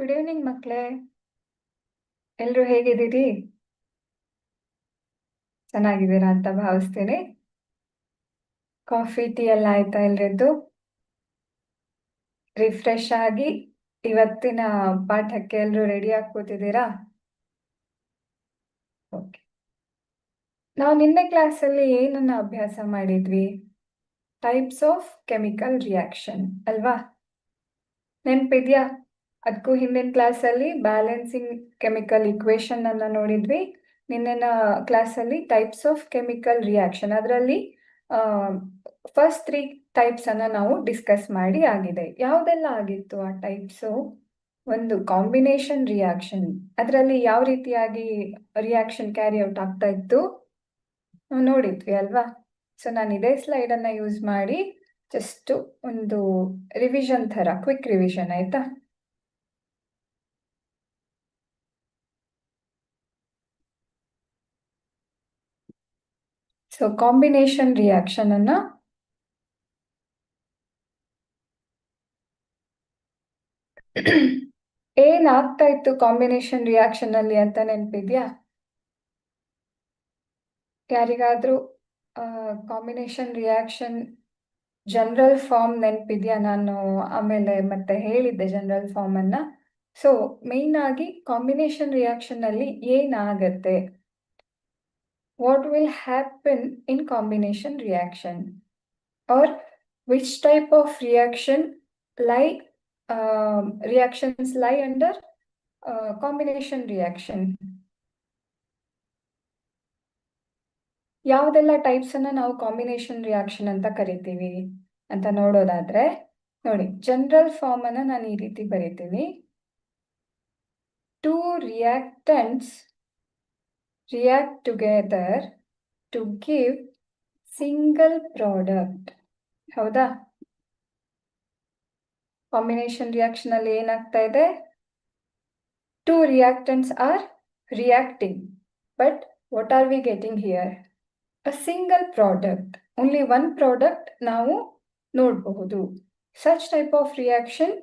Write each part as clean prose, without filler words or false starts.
Good evening ಮಕ್ಕಳೇ. ಎಲ್ರು ಹೇಗಿದ್ದೀರಿ? ಚೆನ್ನಾಗಿದ್ದೀರಾ ಅಂತ ಭಾವಿಸ್ತೀನಿ. ಕಾಫಿ ಟೀ ಎಲ್ಲ ಆಯ್ತಾ ಎಲ್ರದ್ದು? ರಿಫ್ರೆಶ್ ಆಗಿ ಇವತ್ತಿನ ಪಾಠಕ್ಕೆ ಎಲ್ರು ರೆಡಿ ಆಗಿ ಕೂತಿದ್ದೀರಾ? ಓಕೆ. ನಾವು ನಿನ್ನೆ ಕ್ಲಾಸಲ್ಲಿ ಏನನ್ನ ಅಭ್ಯಾಸ ಮಾಡಿದ್ವಿ? ಟೈಪ್ಸ್ ಆಫ್ ಕೆಮಿಕಲ್ ರಿಯಾಕ್ಷನ್ ಅಲ್ವಾ? ನೆನ್ಪಿದ್ಯಾ? ಅದಕ್ಕೂ ಹಿಂದಿನ ಕ್ಲಾಸಲ್ಲಿ ಬ್ಯಾಲೆನ್ಸಿಂಗ್ ಕೆಮಿಕಲ್ ಇಕ್ವೇಶನ್ ಅನ್ನ ನೋಡಿದ್ವಿ. ನಿನ್ನೆನ ಕ್ಲಾಸಲ್ಲಿ ಟೈಪ್ಸ್ ಆಫ್ ಕೆಮಿಕಲ್ ರಿಯಾಕ್ಷನ್, ಅದರಲ್ಲಿ ಫಸ್ಟ್ 3 ಟೈಪ್ಸ್ ಅನ್ನ ನಾವು ಡಿಸ್ಕಸ್ ಮಾಡಿ ಆಗಿದೆ. ಯಾವುದೆಲ್ಲ ಆಗಿತ್ತು ಆ ಟೈಪ್ಸು? ಒಂದು ಕಾಂಬಿನೇಷನ್ ರಿಯಾಕ್ಷನ್, ಅದರಲ್ಲಿ ಯಾವ ರೀತಿಯಾಗಿ ರಿಯಾಕ್ಷನ್ ಕ್ಯಾರಿ ಔಟ್ ಆಗ್ತಾ ಇತ್ತು ನಾವು ನೋಡಿದ್ವಿ ಅಲ್ವಾ? ಸೊ ನಾನು ಇದೇ ಸ್ಲೈಡ್ ಅನ್ನ ಯೂಸ್ ಮಾಡಿ ಜಸ್ಟ್ ಒಂದು ರಿವಿಷನ್ ಥರ, ಕ್ವಿಕ್ ರಿವಿಷನ್ ಆಯ್ತಾ? ಸೊ ಕಾಂಬಿನೇಷನ್ ರಿಯಾಕ್ಷನ್ ಅನ್ನ ಏನಾಗ್ತಾ ಇತ್ತು ಕಾಂಬಿನೇಷನ್ ರಿಯಾಕ್ಷನ್ ಅಲ್ಲಿ ಅಂತ ನೆನಪಿದ್ಯಾ? ಯಾರಿಗಾದ್ರೂ ಕಾಂಬಿನೇಷನ್ ರಿಯಾಕ್ಷನ್ ಜನರಲ್ ಫಾರ್ಮ್ ನೆನಪಿದ್ಯಾ? ನಾನು ಆಮೇಲೆ ಮತ್ತೆ ಹೇಳಿದ್ದೆ ಜನರಲ್ ಫಾರ್ಮ್ ಅನ್ನ. ಸೊ ಮೇನ್ ಆಗಿ ಕಾಂಬಿನೇಷನ್ ರಿಯಾಕ್ಷನ್ ಅಲ್ಲಿ ಏನಾಗತ್ತೆ, what will happen in combination reaction, or which type of reactions lie under combination reaction. ಯಾವುದೆಲ್ಲ ಟೈಪ್ಸ್ ಅನ್ನ ನಾವು ಕಾಂಬಿನೇಷನ್ ರಿಯಾಕ್ಷನ್ ಅಂತ ಕರಿತೀವಿ ಅಂತ ನೋಡೋದಾದ್ರೆ ನೋಡಿ, ಜನರಲ್ ಫಾರ್ಮ್ ಅನ್ನ ನಾನು ಈ ರೀತಿ ಬರೀತೀನಿ. 2 reactants react together to give single product. ಹೌದಾ? ಕಾಂಬಿನೇಷನ್ ರಿಯಾಕ್ಷನ್ ಅಲ್ಲಿ ಏನಾಗ್ತಾ ಇದೆ? 2 reactants are reacting, but what are we getting here? A single product, only one product ನಾವು ನೋಡಬಹುದು. Such type of reaction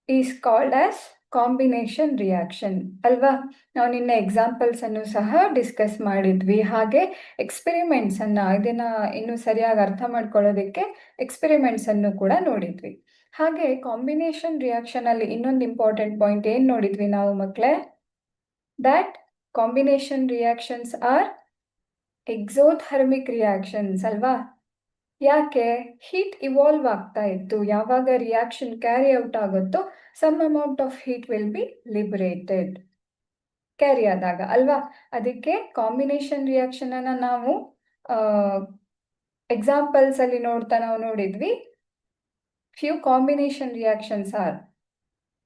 is called as combination reaction ಅಲ್ವಾ? ನಾವು ನಿನ್ನೆ examples ಅನ್ನು ಸಹ ಡಿಸ್ಕಸ್ ಮಾಡಿದ್ವಿ. ಹಾಗೆ ಎಕ್ಸ್ಪೆರಿಮೆಂಟ್ಸ್ ಅನ್ನ, ಇದನ್ನ ಇನ್ನು ಸರಿಯಾಗಿ ಅರ್ಥ ಮಾಡ್ಕೊಳ್ಳೋದಕ್ಕೆ ಎಕ್ಸ್ಪೆರಿಮೆಂಟ್ಸ್ ಅನ್ನು ಕೂಡ ನೋಡಿದ್ವಿ. ಹಾಗೆ ಕಾಂಬಿನೇಷನ್ ರಿಯಾಕ್ಷನ್ ಅಲ್ಲಿ ಇನ್ನೊಂದು ಇಂಪಾರ್ಟೆಂಟ್ ಪಾಯಿಂಟ್ ಏನ್ ನೋಡಿದ್ವಿ ನಾವು ಮಕ್ಕಳೇ? That combination reactions are exothermic reactions ಅಲ್ವಾ? ಯಾಕೆ? ಹೀಟ್ ಇವಾಲ್ವ್ ಆಗ್ತಾ ಇತ್ತು. ಯಾವಾಗ ರಿಯಾಕ್ಷನ್ ಕ್ಯಾರಿ ಔಟ್ ಆಗುತ್ತೋ some amount of heat will be liberated, carry ಆದಾಗ ಅಲ್ವಾ? ಅದಕ್ಕೆ ಕಾಂಬಿನೇಷನ್ ರಿಯಾಕ್ಷನ್ ಅನ್ನ ನಾವು ಎಕ್ಸಾಂಪಲ್ಸ್ ಅಲ್ಲಿ ನಾವು ನೋಡಿದ್ವಿ. Few combination reactions are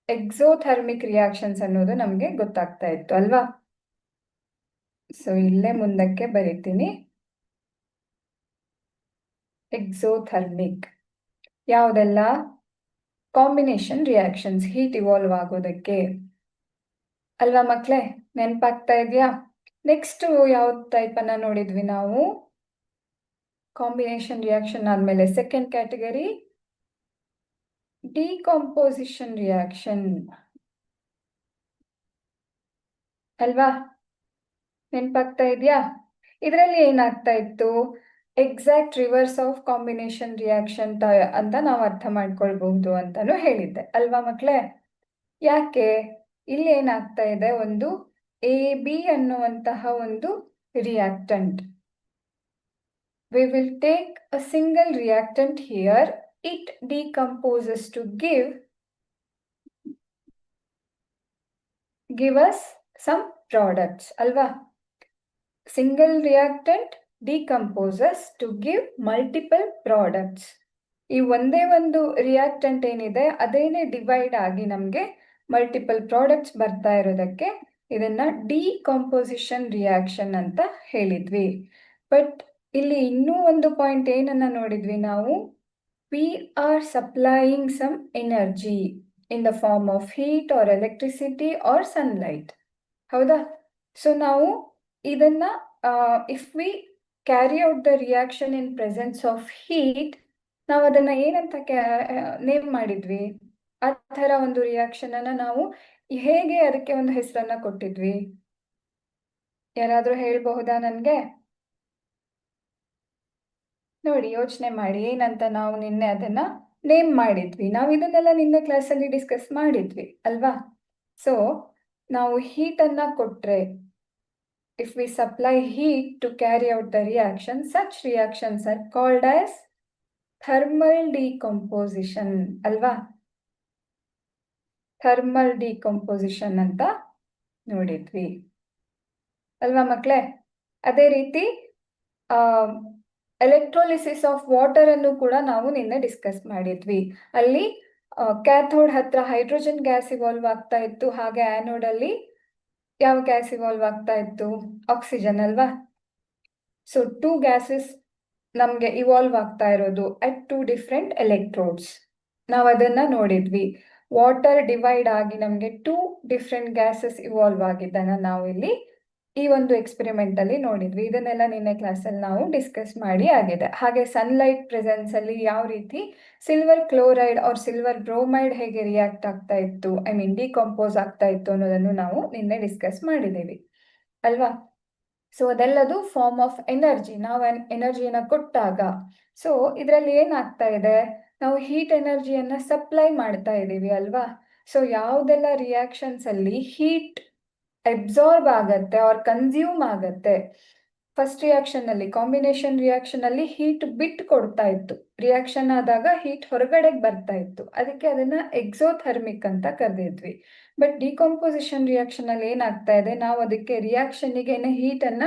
exothermic reactions ಅನ್ನೋದು ನಮಗೆ ಗೊತ್ತಾಗ್ತಾ ಇತ್ತು ಅಲ್ವಾ? ಸೊ ಇಲ್ಲೇ ಮುಂದಕ್ಕೆ ಬರೀತೀನಿ. ಎಕ್ಸೋಥರ್ಮಿಕ್ ಯಾವುದೆಲ್ಲ? ಕಾಂಬಿನೇಷನ್ ರಿಯಾಕ್ಷನ್ಸ್, ಹೀಟ್ ಇವಾಲ್ವ್ ಆಗೋದಕ್ಕೆ ಅಲ್ವಾ ಮಕ್ಕಳೇ? ನೆನಪಾಗ್ತಾ ಇದೆಯಾ? ನೆಕ್ಸ್ಟ್ ಯಾವ ಟೈಪ್ ಅನ್ನ ನೋಡಿದ್ವಿ ನಾವು? ಕಾಂಬಿನೇಷನ್ ರಿಯಾಕ್ಷನ್ ಆದ್ಮೇಲೆ ಸೆಕೆಂಡ್ ಕ್ಯಾಟಗರಿ ಡಿಕಾಂಪೋಸಿಷನ್ ರಿಯಾಕ್ಷನ್ ಅಲ್ವಾ? ನೆನಪಾಗ್ತಾ ಇದೆಯಾ? ಇದರಲ್ಲಿ ಏನಾಗ್ತಾ ಇತ್ತು? Exact reverse of combination reaction ಅಂತ ನಾವು ಅರ್ಥ ಮಾಡ್ಕೊಳ್ಬಹುದು ಅಂತಾನು ಹೇಳಿದ್ದೆ ಅಲ್ವಾ ಮಕ್ಕಳೇ? ಯಾಕೆ? ಇಲ್ಲಿ ಏನಾಗ್ತಾ ಇದೆ? ಒಂದು AB ಅನ್ನುವಂತಹ ಒಂದು reactant. We will take a single reactant here. It decomposes to give us some products ಅಲ್ವಾ? Single reactant decomposes to give multiple products. ಈ ಒಂದೇ ಒಂದು ರಿಯಾಕ್ಟೆಂಟ್ ಏನಿದೆ ಅದೇನೆ ಡಿವೈಡ್ ಆಗಿ ನಮಗೆ ಮಲ್ಟಿಪಲ್ ಪ್ರಾಡಕ್ಟ್ಸ್ ಬರ್ತಾ ಇರೋದಕ್ಕೆ ಇದನ್ನ ಡಿಕಾಂಪೋಸಿಷನ್ ರಿಯಾಕ್ಷನ್ ಅಂತ ಹೇಳಿದ್ವಿ. ಬಟ್ ಇಲ್ಲಿ ಇನ್ನೂ ಒಂದು ಪಾಯಿಂಟ್ ಏನನ್ನ ನೋಡಿದ್ವಿ ನಾವು? We are supplying some energy in the form of heat or electricity or sunlight. ಹೌದಾ? ಸೊ ನಾವು ಇದನ್ನ if we carry out the reaction in presence of heat, ನಾವು ಅದನ್ನ ಏನಂತ ನೇಮ್ ಮಾಡಿದ್ವಿ? ಆ ಥರ ಒಂದು ರಿಯಾಕ್ಷನ್ ಅನ್ನ ನಾವು ಹೇಗೆ ಅದಕ್ಕೆ ಒಂದು ಹೆಸರನ್ನ ಕೊಟ್ಟಿದ್ವಿ? ಯಾರಾದ್ರೂ ಹೇಳ್ಬಹುದಾ ನನ್ಗೆ? ನೋಡಿ, ಯೋಚನೆ ಮಾಡಿ ಏನಂತ ನಾವು ನಿನ್ನೆ ಅದನ್ನ ನೇಮ್ ಮಾಡಿದ್ವಿ. ನಾವು ಇದನ್ನೆಲ್ಲ ನಿನ್ನೆ ಕ್ಲಾಸಲ್ಲಿ ಡಿಸ್ಕಸ್ ಮಾಡಿದ್ವಿ ಅಲ್ವಾ? ಸೊ ನಾವು ಹೀಟನ್ನ ಕೊಟ್ರೆ, if we supply heat to carry out the reaction, such reactions are called as thermal decomposition ಅಲ್ವಾ? ಥರ್ಮಲ್ ಡಿಕಂಪೋಸಿಷನ್ ಅಂತ ನೋಡಿದ್ವಿ ಅಲ್ವಾ ಮಕ್ಕಳೇ? ಅದೇ ರೀತಿ ಎಲೆಕ್ಟ್ರೋಲಿಸಿಸ್ ಆಫ್ ವಾಟರ್ ಅನ್ನು ಕೂಡ ನಾವು ನಿನ್ನೆ ಡಿಸ್ಕಸ್ ಮಾಡಿದ್ವಿ. ಅಲ್ಲಿ ಕ್ಯಾಥೋಡ್ ಹತ್ರ ಹೈಡ್ರೋಜನ್ ಗ್ಯಾಸ್ ಇವಾಲ್ವ್ ಆಗ್ತಾ ಇತ್ತು, ಹಾಗೆ ಆ್ಯನೋಡ್ ಅಲ್ಲಿ ಯಾವ ಗ್ಯಾಸ್ ಇವಾಲ್ವ್ ಆಗ್ತಾ ಇತ್ತು? ಆಕ್ಸಿಜನ್ ಅಲ್ವಾ? ಸೊ 2 ಗ್ಯಾಸಸ್ ನಮ್ಗೆ ಇವಾಲ್ವ್ ಆಗ್ತಾ ಇರೋದು ಅಟ್ 2 ಡಿಫ್ರೆಂಟ್ ಎಲೆಕ್ಟ್ರೋಡ್ಸ್. ನಾವು ಅದನ್ನ ನೋಡಿದ್ವಿ. ವಾಟರ್ ಡಿವೈಡ್ ಆಗಿ ನಮ್ಗೆ 2 ಡಿಫ್ರೆಂಟ್ ಗ್ಯಾಸಸ್ ಇವಾಲ್ವ್ ಆಗಿದ್ದನ್ನ ನಾವು ಇಲ್ಲಿ ಈ ಒಂದು ಎಕ್ಸ್ಪೆರಿಮೆಂಟ್ ಅಲ್ಲಿ ನೋಡಿದ್ವಿ. ಇದನ್ನೆಲ್ಲ ನಿನ್ನೆ ಕ್ಲಾಸಲ್ಲಿ ನಾವು ಡಿಸ್ಕಸ್ ಮಾಡಿ ಆಗಿದೆ. ಹಾಗೆ ಸನ್ಲೈಟ್ ಪ್ರೆಸೆನ್ಸ್ ಅಲ್ಲಿ ಯಾವ ರೀತಿ silver chloride R silver bromide ಹೇಗೆ ರಿಯಾಕ್ಟ್ ಆಗ್ತಾ ಇತ್ತು, ಐ ಮೀನ್ ಡಿಕಂಪೋಸ್ ಆಗ್ತಾ ಇತ್ತು ಅನ್ನೋದನ್ನು ನಾವು ನಿನ್ನೆ ಡಿಸ್ಕಸ್ ಮಾಡಿದ್ದೀವಿ ಅಲ್ವಾ? ಸೊ ಅದೆಲ್ಲದು ಫಾರ್ಮ್ ಆಫ್ ಎನರ್ಜಿ. ನಾವು ಎನರ್ಜಿಯನ್ನ ಕೊಟ್ಟಾಗ, ಸೊ ಇದರಲ್ಲಿ ಏನಾಗ್ತಾ ಇದೆ, ನಾವು ಹೀಟ್ ಎನರ್ಜಿಯನ್ನ ಸಪ್ಲೈ ಮಾಡ್ತಾ ಇದ್ದೀವಿ ಅಲ್ವಾ? ಸೊ ಯಾವುದೆಲ್ಲ ರಿಯಾಕ್ಷನ್ಸ್ ಅಲ್ಲಿ ಹೀಟ್ ಅಬ್ಸಾರ್ಬ್ ಆಗತ್ತೆ ಆರ್ ಕನ್ಸ್ಯೂಮ್ ಆಗತ್ತೆ, ಫಸ್ಟ್ ರಿಯಾಕ್ಷನ್ ಅಲ್ಲಿ ಕಾಂಬಿನೇಷನ್ ರಿಯಾಕ್ಷನ್ ಅಲ್ಲಿ ಹೀಟ್ ಬಿಟ್ಟು ಕೊಡ್ತಾ ಇತ್ತು, ರಿಯಾಕ್ಷನ್ ಆದಾಗ ಹೀಟ್ ಹೊರಗಡೆಗೆ ಬರ್ತಾ ಇತ್ತು, ಅದಕ್ಕೆ ಅದನ್ನ ಎಕ್ಸೋಥರ್ಮಿಕ್ ಅಂತ ಕರೆದಿದ್ವಿ. ಬಟ್ ಡಿಕಾಂಪೋಸಿಷನ್ ರಿಯಾಕ್ಷನ್ ಅಲ್ಲಿ ಏನಾಗ್ತಾ ಇದೆ, ನಾವು ಅದಕ್ಕೆ ರಿಯಾಕ್ಷನ್ಗೆ ಹೀಟ್ ಅನ್ನ,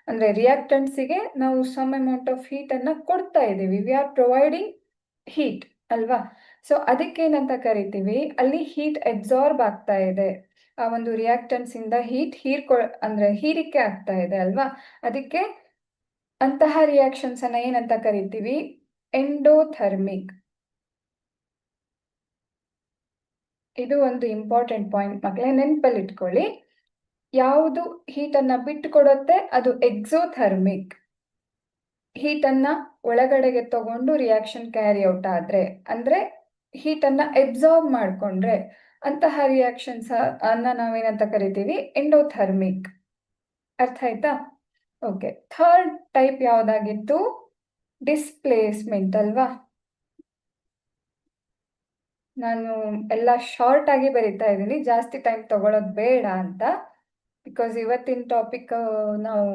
ಅಂದ್ರೆ ರಿಯಾಕ್ಟೆಂಟ್ಸಿಗೆ ನಾವು ಸಮ್ ಅಮೌಂಟ್ ಆಫ್ ಹೀಟ್ ಅನ್ನ ಕೊಡ್ತಾ ಇದ್ದೀವಿ. ವಿ ಆರ್ ಪ್ರೊವೈಡಿಂಗ್ ಹೀಟ್ ಅಲ್ವಾ? ಸೊ ಅದಕ್ಕೆ ಏನಂತ ಕರಿತೀವಿ, ಅಲ್ಲಿ ಹೀಟ್ ಅಬ್ಸಾರ್ಬ್ ಆಗ್ತಾ ಇದೆ, ಆ ಒಂದು ರಿಯಾಕ್ಟೆಂಟ್ಸ್ ಇಂದ ಹೀಟ್ ಅಂದ್ರೆ ಹೀರಿಕೆ ಆಗ್ತಾ ಇದೆ ಅಲ್ವಾ? ಅದಕ್ಕೆ ಅಂತಹ ರಿಯಾಕ್ಷನ್ಸ್ ಅನ್ನ ಏನಂತ ಕರಿತೀವಿ? ಎಂಡೋಥರ್ಮಿಕ್. ಇದು ಒಂದು ಇಂಪಾರ್ಟೆಂಟ್ ಪಾಯಿಂಟ್ ಮಕ್ಕಳೇ, ನೆನಪಲ್ಲಿ ಇಟ್ಕೊಳ್ಳಿ. ಯಾವುದು ಹೀಟ್ ಅನ್ನ ಬಿಟ್ಟು ಕೊಡುತ್ತೆ ಅದು ಎಕ್ಸೋಥರ್ಮಿಕ್. ಹೀಟ್ ಅನ್ನ ಒಳಗಡೆಗೆ ತಗೊಂಡು ರಿಯಾಕ್ಷನ್ ಕ್ಯಾರಿ ಔಟ್ ಆದ್ರೆ, ಅಂದ್ರೆ ಹೀಟ್ ಅನ್ನ ಅಬ್ಸಾರ್ಬ್ ಮಾಡ್ಕೊಂಡ್ರೆ, ಅಂತಹ ರಿಯಾಕ್ಷನ್ಸ್ ಅನ್ನ ನಾವೇನಂತ ಕರಿತೀವಿ? ಎಂಡೋಥರ್ಮಿಕ್. ಅರ್ಥ ಆಯ್ತಾ? ಓಕೆ. ಥರ್ಡ್ ಟೈಪ್ ಯಾವ್ದಾಗಿತ್ತು? ಡಿಸ್ಪ್ಲೇಸ್ಮೆಂಟ್ ಅಲ್ವಾ? ನಾನು ಎಲ್ಲ ಶಾರ್ಟ್ ಆಗಿ ಬರೀತಾ ಇದ್ದೀನಿ, ಜಾಸ್ತಿ ಟೈಮ್ ತಗೊಳ್ಳೋದು ಬೇಡ ಅಂತ, ಬಿಕಾಸ್ ಇವತ್ತಿನ ಟಾಪಿಕ್ ನಾವು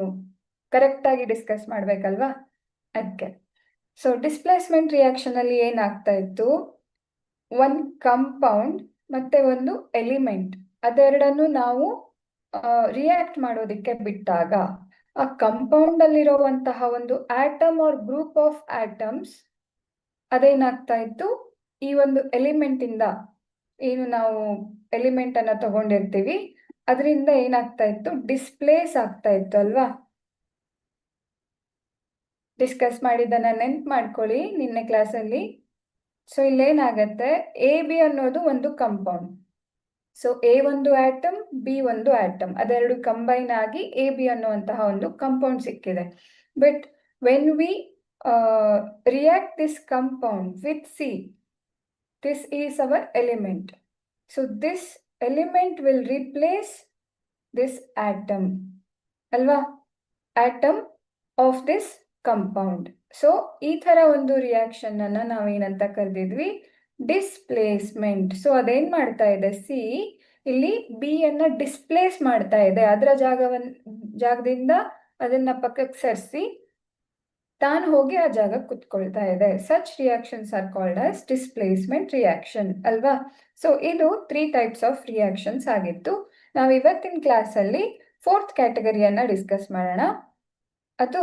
ಕರೆಕ್ಟ್ ಆಗಿ ಡಿಸ್ಕಸ್ ಮಾಡ್ಬೇಕಲ್ವಾ, ಅದಕ್ಕೆ. ಸೊ ಡಿಸ್ಪ್ಲೇಸ್ಮೆಂಟ್ ರಿಯಾಕ್ಷನ್ ಅಲ್ಲಿ ಏನಾಗ್ತಾ ಇತ್ತು, ಒಂದು ಕಂಪೌಂಡ್ ಮತ್ತೆ ಒಂದು ಎಲಿಮೆಂಟ್ ಅದೆರಡನ್ನು ನಾವು ರಿಯಾಕ್ಟ್ ಮಾಡೋದಿಕ್ಕೆ ಬಿಟ್ಟಾಗ, ಆ ಕಂಪೌಂಡ್ ಅಲ್ಲಿರುವಂತಹ ಒಂದು atom or group of atoms ಅದೇನಾಗ್ತಾ ಇತ್ತು, ಈ ಒಂದು ಎಲಿಮೆಂಟ್ ಇಂದ, ಏನು ನಾವು ಎಲಿಮೆಂಟ್ ಅನ್ನ ತಗೊಂಡಿರ್ತೀವಿ ಅದರಿಂದ ಏನಾಗ್ತಾ ಇತ್ತು, ಡಿಸ್ಪ್ಲೇಸ್ ಆಗ್ತಾ ಇತ್ತು ಅಲ್ವಾ? ಡಿಸ್ಕಸ್ ಮಾಡಿದ್ದನ್ನ ನೆನ್ಪು ಮಾಡ್ಕೊಳ್ಳಿ ನಿನ್ನೆ ಕ್ಲಾಸಲ್ಲಿ. ಸೊ ಇಲ್ಲೇನಾಗತ್ತೆ, ಎ ಬಿ ಅನ್ನೋದು ಒಂದು ಕಂಪೌಂಡ್. ಸೊ ಎ ಒಂದು ಆಟಮ್, ಬಿ ಒಂದು ಆಟಮ್, ಅದೆರಡು ಕಂಬೈನ್ ಆಗಿ ಎ ಬಿ ಅನ್ನುವಂತಹ ಒಂದು ಕಂಪೌಂಡ್ ಸಿಕ್ಕಿದೆ. But when we react this compound with C, this is our element. So this element will replace this atom ಅಲ್ವಾ? Atom of this compound. So ಈ ತರ ಒಂದು ರಿಯಾಕ್ಷನ್ ಅನ್ನ ನಾವೇನಂತ ಕರೆದಿದ್ವಿ? ಡಿಸ್ಪ್ಲೇಸ್ಮೆಂಟ್. ಸೊ ಅದೇನ್ ಮಾಡ್ತಾ ಇದೆ, ಸಿ ಇಲ್ಲಿ ಬಿ ಅನ್ನ ಡಿಸ್ಪ್ಲೇಸ್ ಮಾಡ್ತಾ ಇದೆ, ಅದರ ಜಾಗದಿಂದ ಅದನ್ನ ಪಕ್ಕಕ್ಕೆ ಸರಿಸಿ ತಾನು ಹೋಗಿ ಆ ಜಾಗ ಕುತ್ಕೊಳ್ತಾ ಇದೆ. Such reactions are called as displacement reaction ಅಲ್ವಾ? ಸೊ ಇದು 3 ಟೈಪ್ಸ್ ಆಫ್ ರಿಯಾಕ್ಷನ್ಸ್ ಆಗಿತ್ತು. ನಾವು ಇವತ್ತಿನ ಕ್ಲಾಸಲ್ಲಿ 4th ಕ್ಯಾಟಗರಿಯನ್ನ ಡಿಸ್ಕಸ್ ಮಾಡೋಣ. ಅದು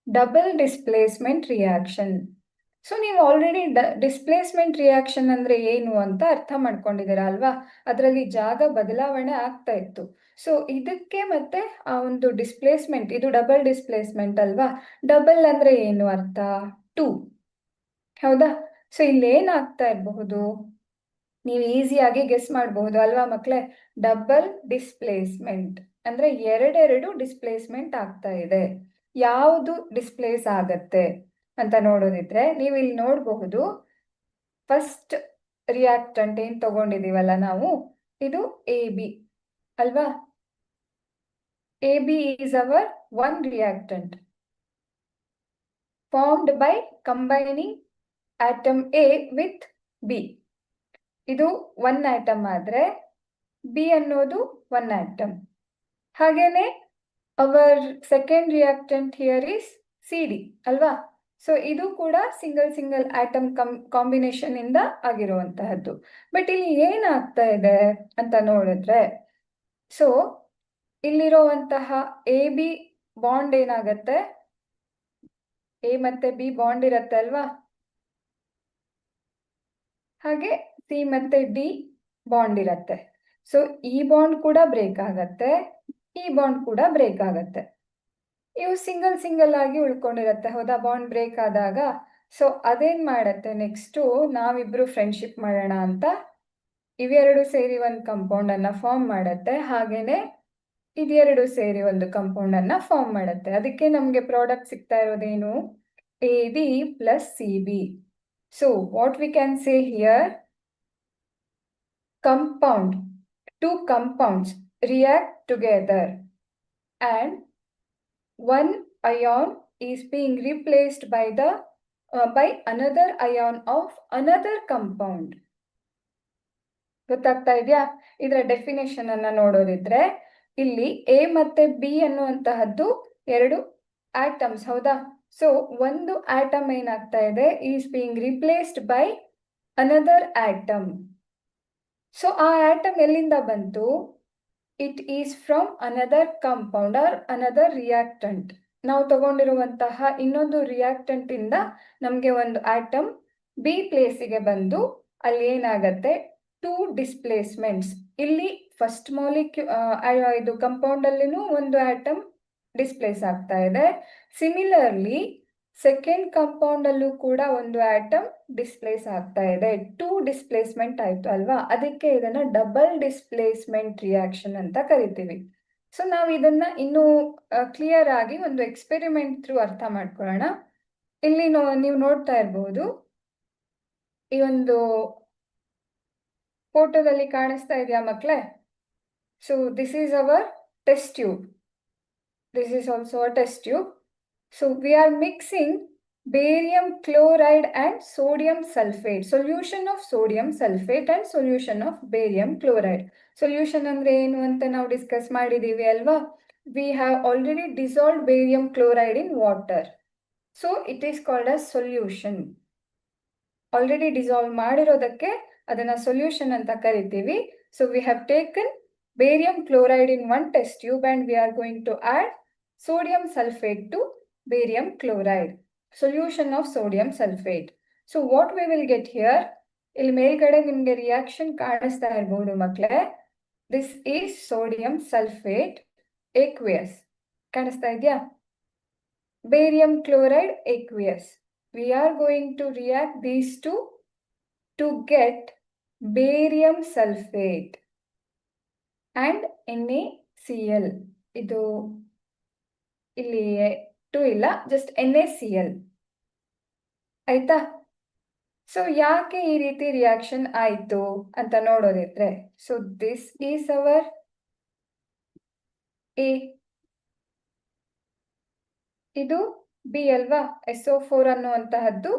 ಡಬಲ್ ಡಿಸ್ಪ್ಲೇಸ್ಮೆಂಟ್ ರಿಯಾಕ್ಷನ್. ಸೊ ನೀವು ಆಲ್ರೆಡಿ ಡಿಸ್ಪ್ಲೇಸ್ಮೆಂಟ್ ರಿಯಾಕ್ಷನ್ ಅಂದ್ರೆ ಏನು ಅಂತ ಅರ್ಥ ಮಾಡ್ಕೊಂಡಿದ್ದೀರಾ ಅಲ್ವಾ? ಅದರಲ್ಲಿ ಜಾಗ ಬದಲಾವಣೆ ಆಗ್ತಾ ಇತ್ತು. ಸೊ ಇದಕ್ಕೆ ಮತ್ತೆ ಆ ಒಂದು ಡಿಸ್ಪ್ಲೇಸ್ಮೆಂಟ್, ಇದು ಡಬಲ್ ಡಿಸ್ಪ್ಲೇಸ್ಮೆಂಟ್ ಅಲ್ವಾ? ಡಬಲ್ ಅಂದ್ರೆ ಏನು ಅರ್ಥ? 2, ಹೌದಾ? ಸೊ ಇಲ್ಲೇನಾಗ್ತಾ ಇರಬಹುದು, ನೀವು ಈಸಿಯಾಗಿ ಗೆಸ್ ಮಾಡಬಹುದು ಅಲ್ವಾ ಮಕ್ಕಳೇ? ಡಬಲ್ ಡಿಸ್ಪ್ಲೇಸ್ಮೆಂಟ್ ಅಂದ್ರೆ ಎರಡೆರಡು ಡಿಸ್ಪ್ಲೇಸ್ಮೆಂಟ್ ಆಗ್ತಾ ಇದೆ. ಯಾವುದು ಡಿಸ್ಪ್ಲೇಸ್ ಆಗತ್ತೆ ಅಂತ ನೋಡೋದಿದ್ರೆ ನೀವು ಇಲ್ಲಿ ನೋಡಬಹುದು, ಫಸ್ಟ್ ರಿಯಾಕ್ಟಂಟ್ ಏನ್ ತಗೊಂಡಿದೀವಲ್ಲ ನಾವು, ಇದು AB ಅಲ್ವಾ? AB is our one reactant formed by combining atom A with B. ಇದು ಒನ್ ಆಟಮ್ ಆದ್ರೆ ಬಿ ಅನ್ನೋದು ಒನ್ ಆಟಮ್. ಹಾಗೇನೆ our second reactant here is CD ಅಲ್ವಾ? ಸೊ ಇದು ಕೂಡ ಸಿಂಗಲ್ ಆಟಮ್ ಕಾಂಬಿನೇಷನ್ ಇಂದ ಆಗಿರುವಂತಹದ್ದು. ಬಟ್ ಇಲ್ಲಿ ಏನಾಗ್ತಾ ಇದೆ ಅಂತ ನೋಡಿದ್ರೆ, ಸೊ ಇಲ್ಲಿರುವಂತಹ AB ಬಾಂಡ್ ಏನಾಗತ್ತೆ, A ಮತ್ತೆ B ಬಾಂಡ್ ಇರತ್ತೆ ಅಲ್ವಾ? ಹಾಗೆ C ಮತ್ತೆ D ಬಾಂಡ್ ಇರತ್ತೆ. ಸೊ ಈ ಬಾಂಡ್ ಕೂಡ ಬ್ರೇಕ್ ಆಗತ್ತೆ, ಈ ಬಾಂಡ್ ಕೂಡ ಬ್ರೇಕ್ ಆಗತ್ತೆ. ಇವು ಸಿಂಗಲ್ ಆಗಿ ಉಳ್ಕೊಂಡಿರತ್ತೆ, ಹೌದಾ? ಬಾಂಡ್ ಬ್ರೇಕ್ ಆದಾಗ. ಸೊ ಅದೇನ್ ಮಾಡತ್ತೆ, ನೆಕ್ಸ್ಟು ನಾವಿಬ್ರು ಫ್ರೆಂಡ್ಶಿಪ್ ಮಾಡೋಣ ಅಂತ ಇವೆರಡು ಸೇರಿ ಒಂದು ಕಂಪೌಂಡ್ ಅನ್ನ ಫಾರ್ಮ್ ಮಾಡತ್ತೆ. ಹಾಗೇನೆ ಇದೆರಡು ಸೇರಿ ಒಂದು ಕಂಪೌಂಡ್ ಅನ್ನ ಫಾರ್ಮ್ ಮಾಡತ್ತೆ. ಅದಕ್ಕೆ ನಮ್ಗೆ ಪ್ರಾಡಕ್ಟ್ ಸಿಗ್ತಾ ಇರೋದೇನು, AB plus CB. So what we can say here, compound, two compounds react together and one ion is being replaced by another ion of another compound. ಗೊತ್ತಾಗ್ತಾ ಇದೆಯಾ? ಇದರ ಡೆಫಿನೇಷನ್ ಅನ್ನ ನೋಡೋದಿದ್ರೆ, ಇಲ್ಲಿ A ಮತ್ತೆ B ಅನ್ನುವಂತಹದ್ದು ಎರಡು ಆಟಮ್ಸ್, ಹೌದಾ? So ಒಂದು atom ಏನಾಗ್ತಾ ಇದೆ, is being replaced by another atom. So ಆ ಆಟಮ್ ಎಲ್ಲಿಂದ ಬಂತು? It is from another compound or another reactant. ನಾವು ತಗೊಂಡಿರುವಂತಹ ಇನ್ನೊಂದು ರಿಯಾಕ್ಟಂಟ್ ಇಂದ ನಮ್ಗೆ ಒಂದು ಆಟಮ್ B ಪ್ಲೇಸಿಗೆ ಬಂದು ಅಲ್ಲಿ ಏನಾಗತ್ತೆ, ಟೂ ಡಿಸ್ಪ್ಲೇಸ್ಮೆಂಟ್ಸ್. ಇಲ್ಲಿ ಫಸ್ಟ್ ಇದು ಕಂಪೌಂಡ್ ಅಲ್ಲಿನೂ ಒಂದು ಆಟಮ್ ಡಿಸ್ಪ್ಲೇಸ್ ಆಗ್ತಾ ಇದೆ. ಸಿಮಿಲರ್ಲಿ ಸೆಕೆಂಡ್ ಕಂಪೌಂಡ್ ಅಲ್ಲೂ ಕೂಡ ಒಂದು ಆಟಮ್ ಡಿಸ್ಪ್ಲೇಸ್ ಆಗ್ತಾ ಇದೆ. ಟೂ ಡಿಸ್ಪ್ಲೇಸ್ಮೆಂಟ್ ಆಯ್ತು ಅಲ್ವಾ? ಅದಕ್ಕೆ ಇದನ್ನ ಡಬಲ್ ಡಿಸ್ಪ್ಲೇಸ್ಮೆಂಟ್ ರಿಯಾಕ್ಷನ್ ಅಂತ ಕರಿತೀವಿ. ಸೊ ನಾವು ಇದನ್ನ ಇನ್ನೂ ಕ್ಲಿಯರ್ ಆಗಿ ಒಂದು ಎಕ್ಸ್ಪೆರಿಮೆಂಟ್ ಥ್ರೂ ಅರ್ಥ ಮಾಡ್ಕೊಳ್ಳೋಣ. ಇಲ್ಲಿ ನೀವು ನೋಡ್ತಾ ಇರಬಹುದು, ಈ ಒಂದು ಫೋಟೋದಲ್ಲಿ ಕಾಣಿಸ್ತಾ ಇದೆಯಾ ಮಕ್ಕಳೇ? So this is hour test tube. This is also a test tube. So we are mixing barium chloride and sodium sulfate. Solution of sodium sulfate and solution of barium chloride. Solution andre enu anta ನಾವು discuss ಮಾಡಿದೀವಿ ಅಲ್ವಾ? We have already dissolved barium chloride in water. So it is called as solution. Already dissolve ಮಾಡಿರೋದಕ್ಕೆ ಅದನ್ನ solution ಅಂತ ಕರಿತೀವಿ. So we have taken barium chloride in one test tube and we are going to add sodium sulfate to barium chloride. Solution of sodium sulfate. So what we will get here, ಇಲ್ಲಿ ಮೇಲ್ಗಡೆ ನಿಮಗೆ reaction ಕಾಣಿಸ್ತಾ ಇರಬಹುದು ಮಕ್ಕಳೇ. This is sodium sulfate aqueous. ಕಾಣಿಸ್ತಾ ಇದೆಯಾ? Barium chloride aqueous. We are going to react these two to get barium sulfate and NaCl. ಇದು ಇಲ್ಲಿ 2 ಇಲ್ಲ, ಜಸ್ಟ್ NaCl ಆಯ್ತಾ? ಸೊ ಯಾಕೆ ಈ ರೀತಿ ರಿಯಾಕ್ಷನ್ ಆಯ್ತು ಅಂತ ನೋಡೋದಿದ್ರೆ, so this is our A, ಇದು B ಅಲ್ವಾ? SO4 ಅನ್ನುವಂತಹದ್ದು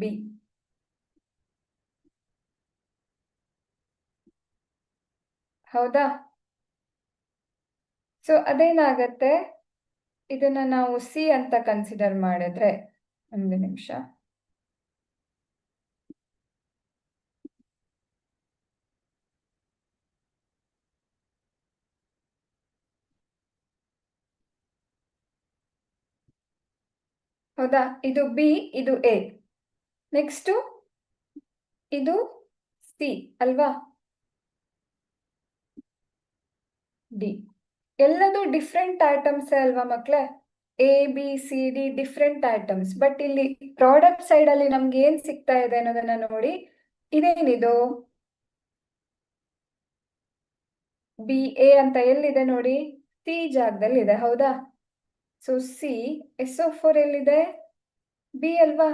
B. ಹೌದಾ? ಸೊ ಅದೇನಾಗತ್ತೆ, ಇದನ್ನ ನಾವು C ಅಂತ ಕನ್ಸಿಡರ್ ಮಾಡಿದ್ರೆ, ಒಂದು ನಿಮಿಷ. ಹೌದಾ? ಇದು B, ಇದು A. ನೆಕ್ಸ್ಟ್ ಇದು C ಅಲ್ವಾ? D. ಎಲ್ಲದೂ ಡಿಫ್ರೆಂಟ್ ಆಟಮ್ಸ್ ಅಲ್ವಾ ಮಕ್ಕಳೇ? ABCD different atoms. ಬಟ್ ಇಲ್ಲಿ ಪ್ರಾಡಕ್ಟ್ ಸೈಡ್ ಅಲ್ಲಿ ನಮ್ಗೆ ಏನ್ ಸಿಗ್ತಾ ಇದೆ ಅನ್ನೋದನ್ನ ನೋಡಿ. ಇದೇನಿದು BA ಅಂತ ಎಲ್ಲಿದೆ ನೋಡಿ? C ಜಾಗದಲ್ಲಿ ಇದೆ, ಹೌದಾ? ಸೊ C, SO4 ಎಲ್ಲಿದೆ? B ಅಲ್ವಾ?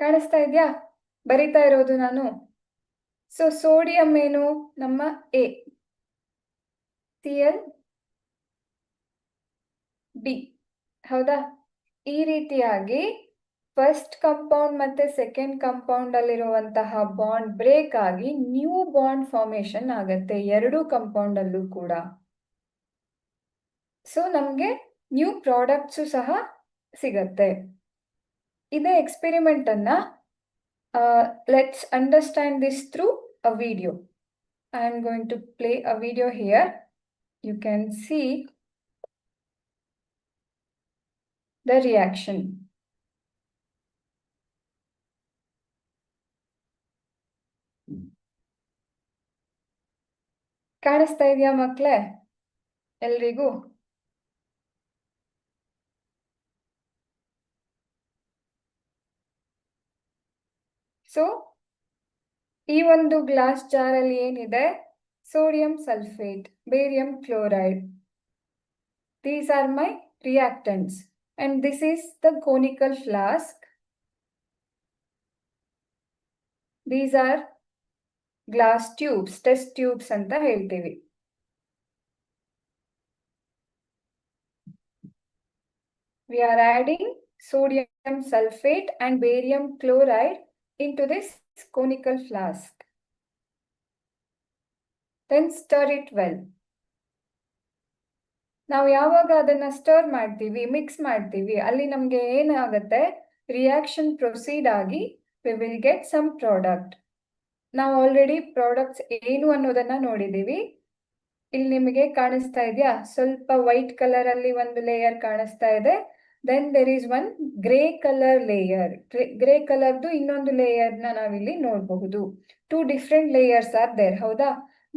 ಕಾಣಿಸ್ತಾ ಇದೆಯಾ? ಬರಿತಾ ಇರೋದು ನಾನು. ಸೊ ಸೋಡಿಯಂ ಏನು? ನಮ್ಮ ಎ, Cl ಡಿ, ಹೌದಾ? ಈ ರೀತಿಯಾಗಿ ಫಸ್ಟ್ ಕಂಪೌಂಡ್ ಮತ್ತೆ ಸೆಕೆಂಡ್ ಕಂಪೌಂಡ್ ಅಲ್ಲಿರುವಂತಹ ಬಾಂಡ್ ಬ್ರೇಕ್ ಆಗಿ ನ್ಯೂ ಬಾಂಡ್ ಫಾರ್ಮೇಶನ್ ಆಗುತ್ತೆ ಎರಡು ಕಂಪೌಂಡ್ ಅಲ್ಲೂ ಕೂಡ. ಸೊ ನಮಗೆ ನ್ಯೂ ಪ್ರಾಡಕ್ಟ್ಸು ಸಹ ಸಿಗತ್ತೆ. ಇದೇ ಎಕ್ಸ್ಪೆರಿಮೆಂಟ್ ಅನ್ನ let's understand this through a video. I am going to play a video here. You can see the reaction. ಕಾಣಿಸ್ತಾ ಇದೆಯಾ ಮಕ್ಕಳೇ ಎಲ್ರಿಗೂ? ಸೊ ಈ ಒಂದು ಗ್ಲಾಸ್ ಜಾರ್ ಅಲ್ಲಿ ಏನಿದೆ? Sodium sulphate, barium chloride. These are my reactants and this is the conical flask. These are glass tubes, test tubes ಅಂತ ಹೇಳ್ತೀವಿ. We are adding sodium sulfate and barium chloride into this conical flask. Then stir it well. ನಾವು ಯಾವಾಗ ಅದನ್ನ star ಮಾಡ್ತೀವಿ, mix ಮಾಡ್ತೀವಿ, ಅಲ್ಲಿ ನಮಗೆ ಏನಾಗುತ್ತೆ? ರಿಯಾಕ್ಷನ್ ಪ್ರೊಸೀಡ್ ಆಗಿ we will get some product. ನಾವು ಆಲ್ರೆಡಿ ಪ್ರಾಡಕ್ಟ್ಸ್ ಏನು ಅನ್ನೋದನ್ನ ನೋಡಿದೀವಿ. ಇಲ್ಲಿ ನಿಮಗೆ ಕಾಣಿಸ್ತಾ ಇದೆಯಾ? ಸ್ವಲ್ಪ ವೈಟ್ ಕಲರ್ ಅಲ್ಲಿ ಒಂದು ಲೇಯರ್ ಕಾಣಿಸ್ತಾ ಇದೆ. Then there is one grey colour layer. Grey ಕಲರ್ದು ಇನ್ನೊಂದು ಲೇಯರ್ ನ ನಾವಿಲ್ಲಿ ನೋಡಬಹುದು. 2 different layers are there, ಹೌದಾ?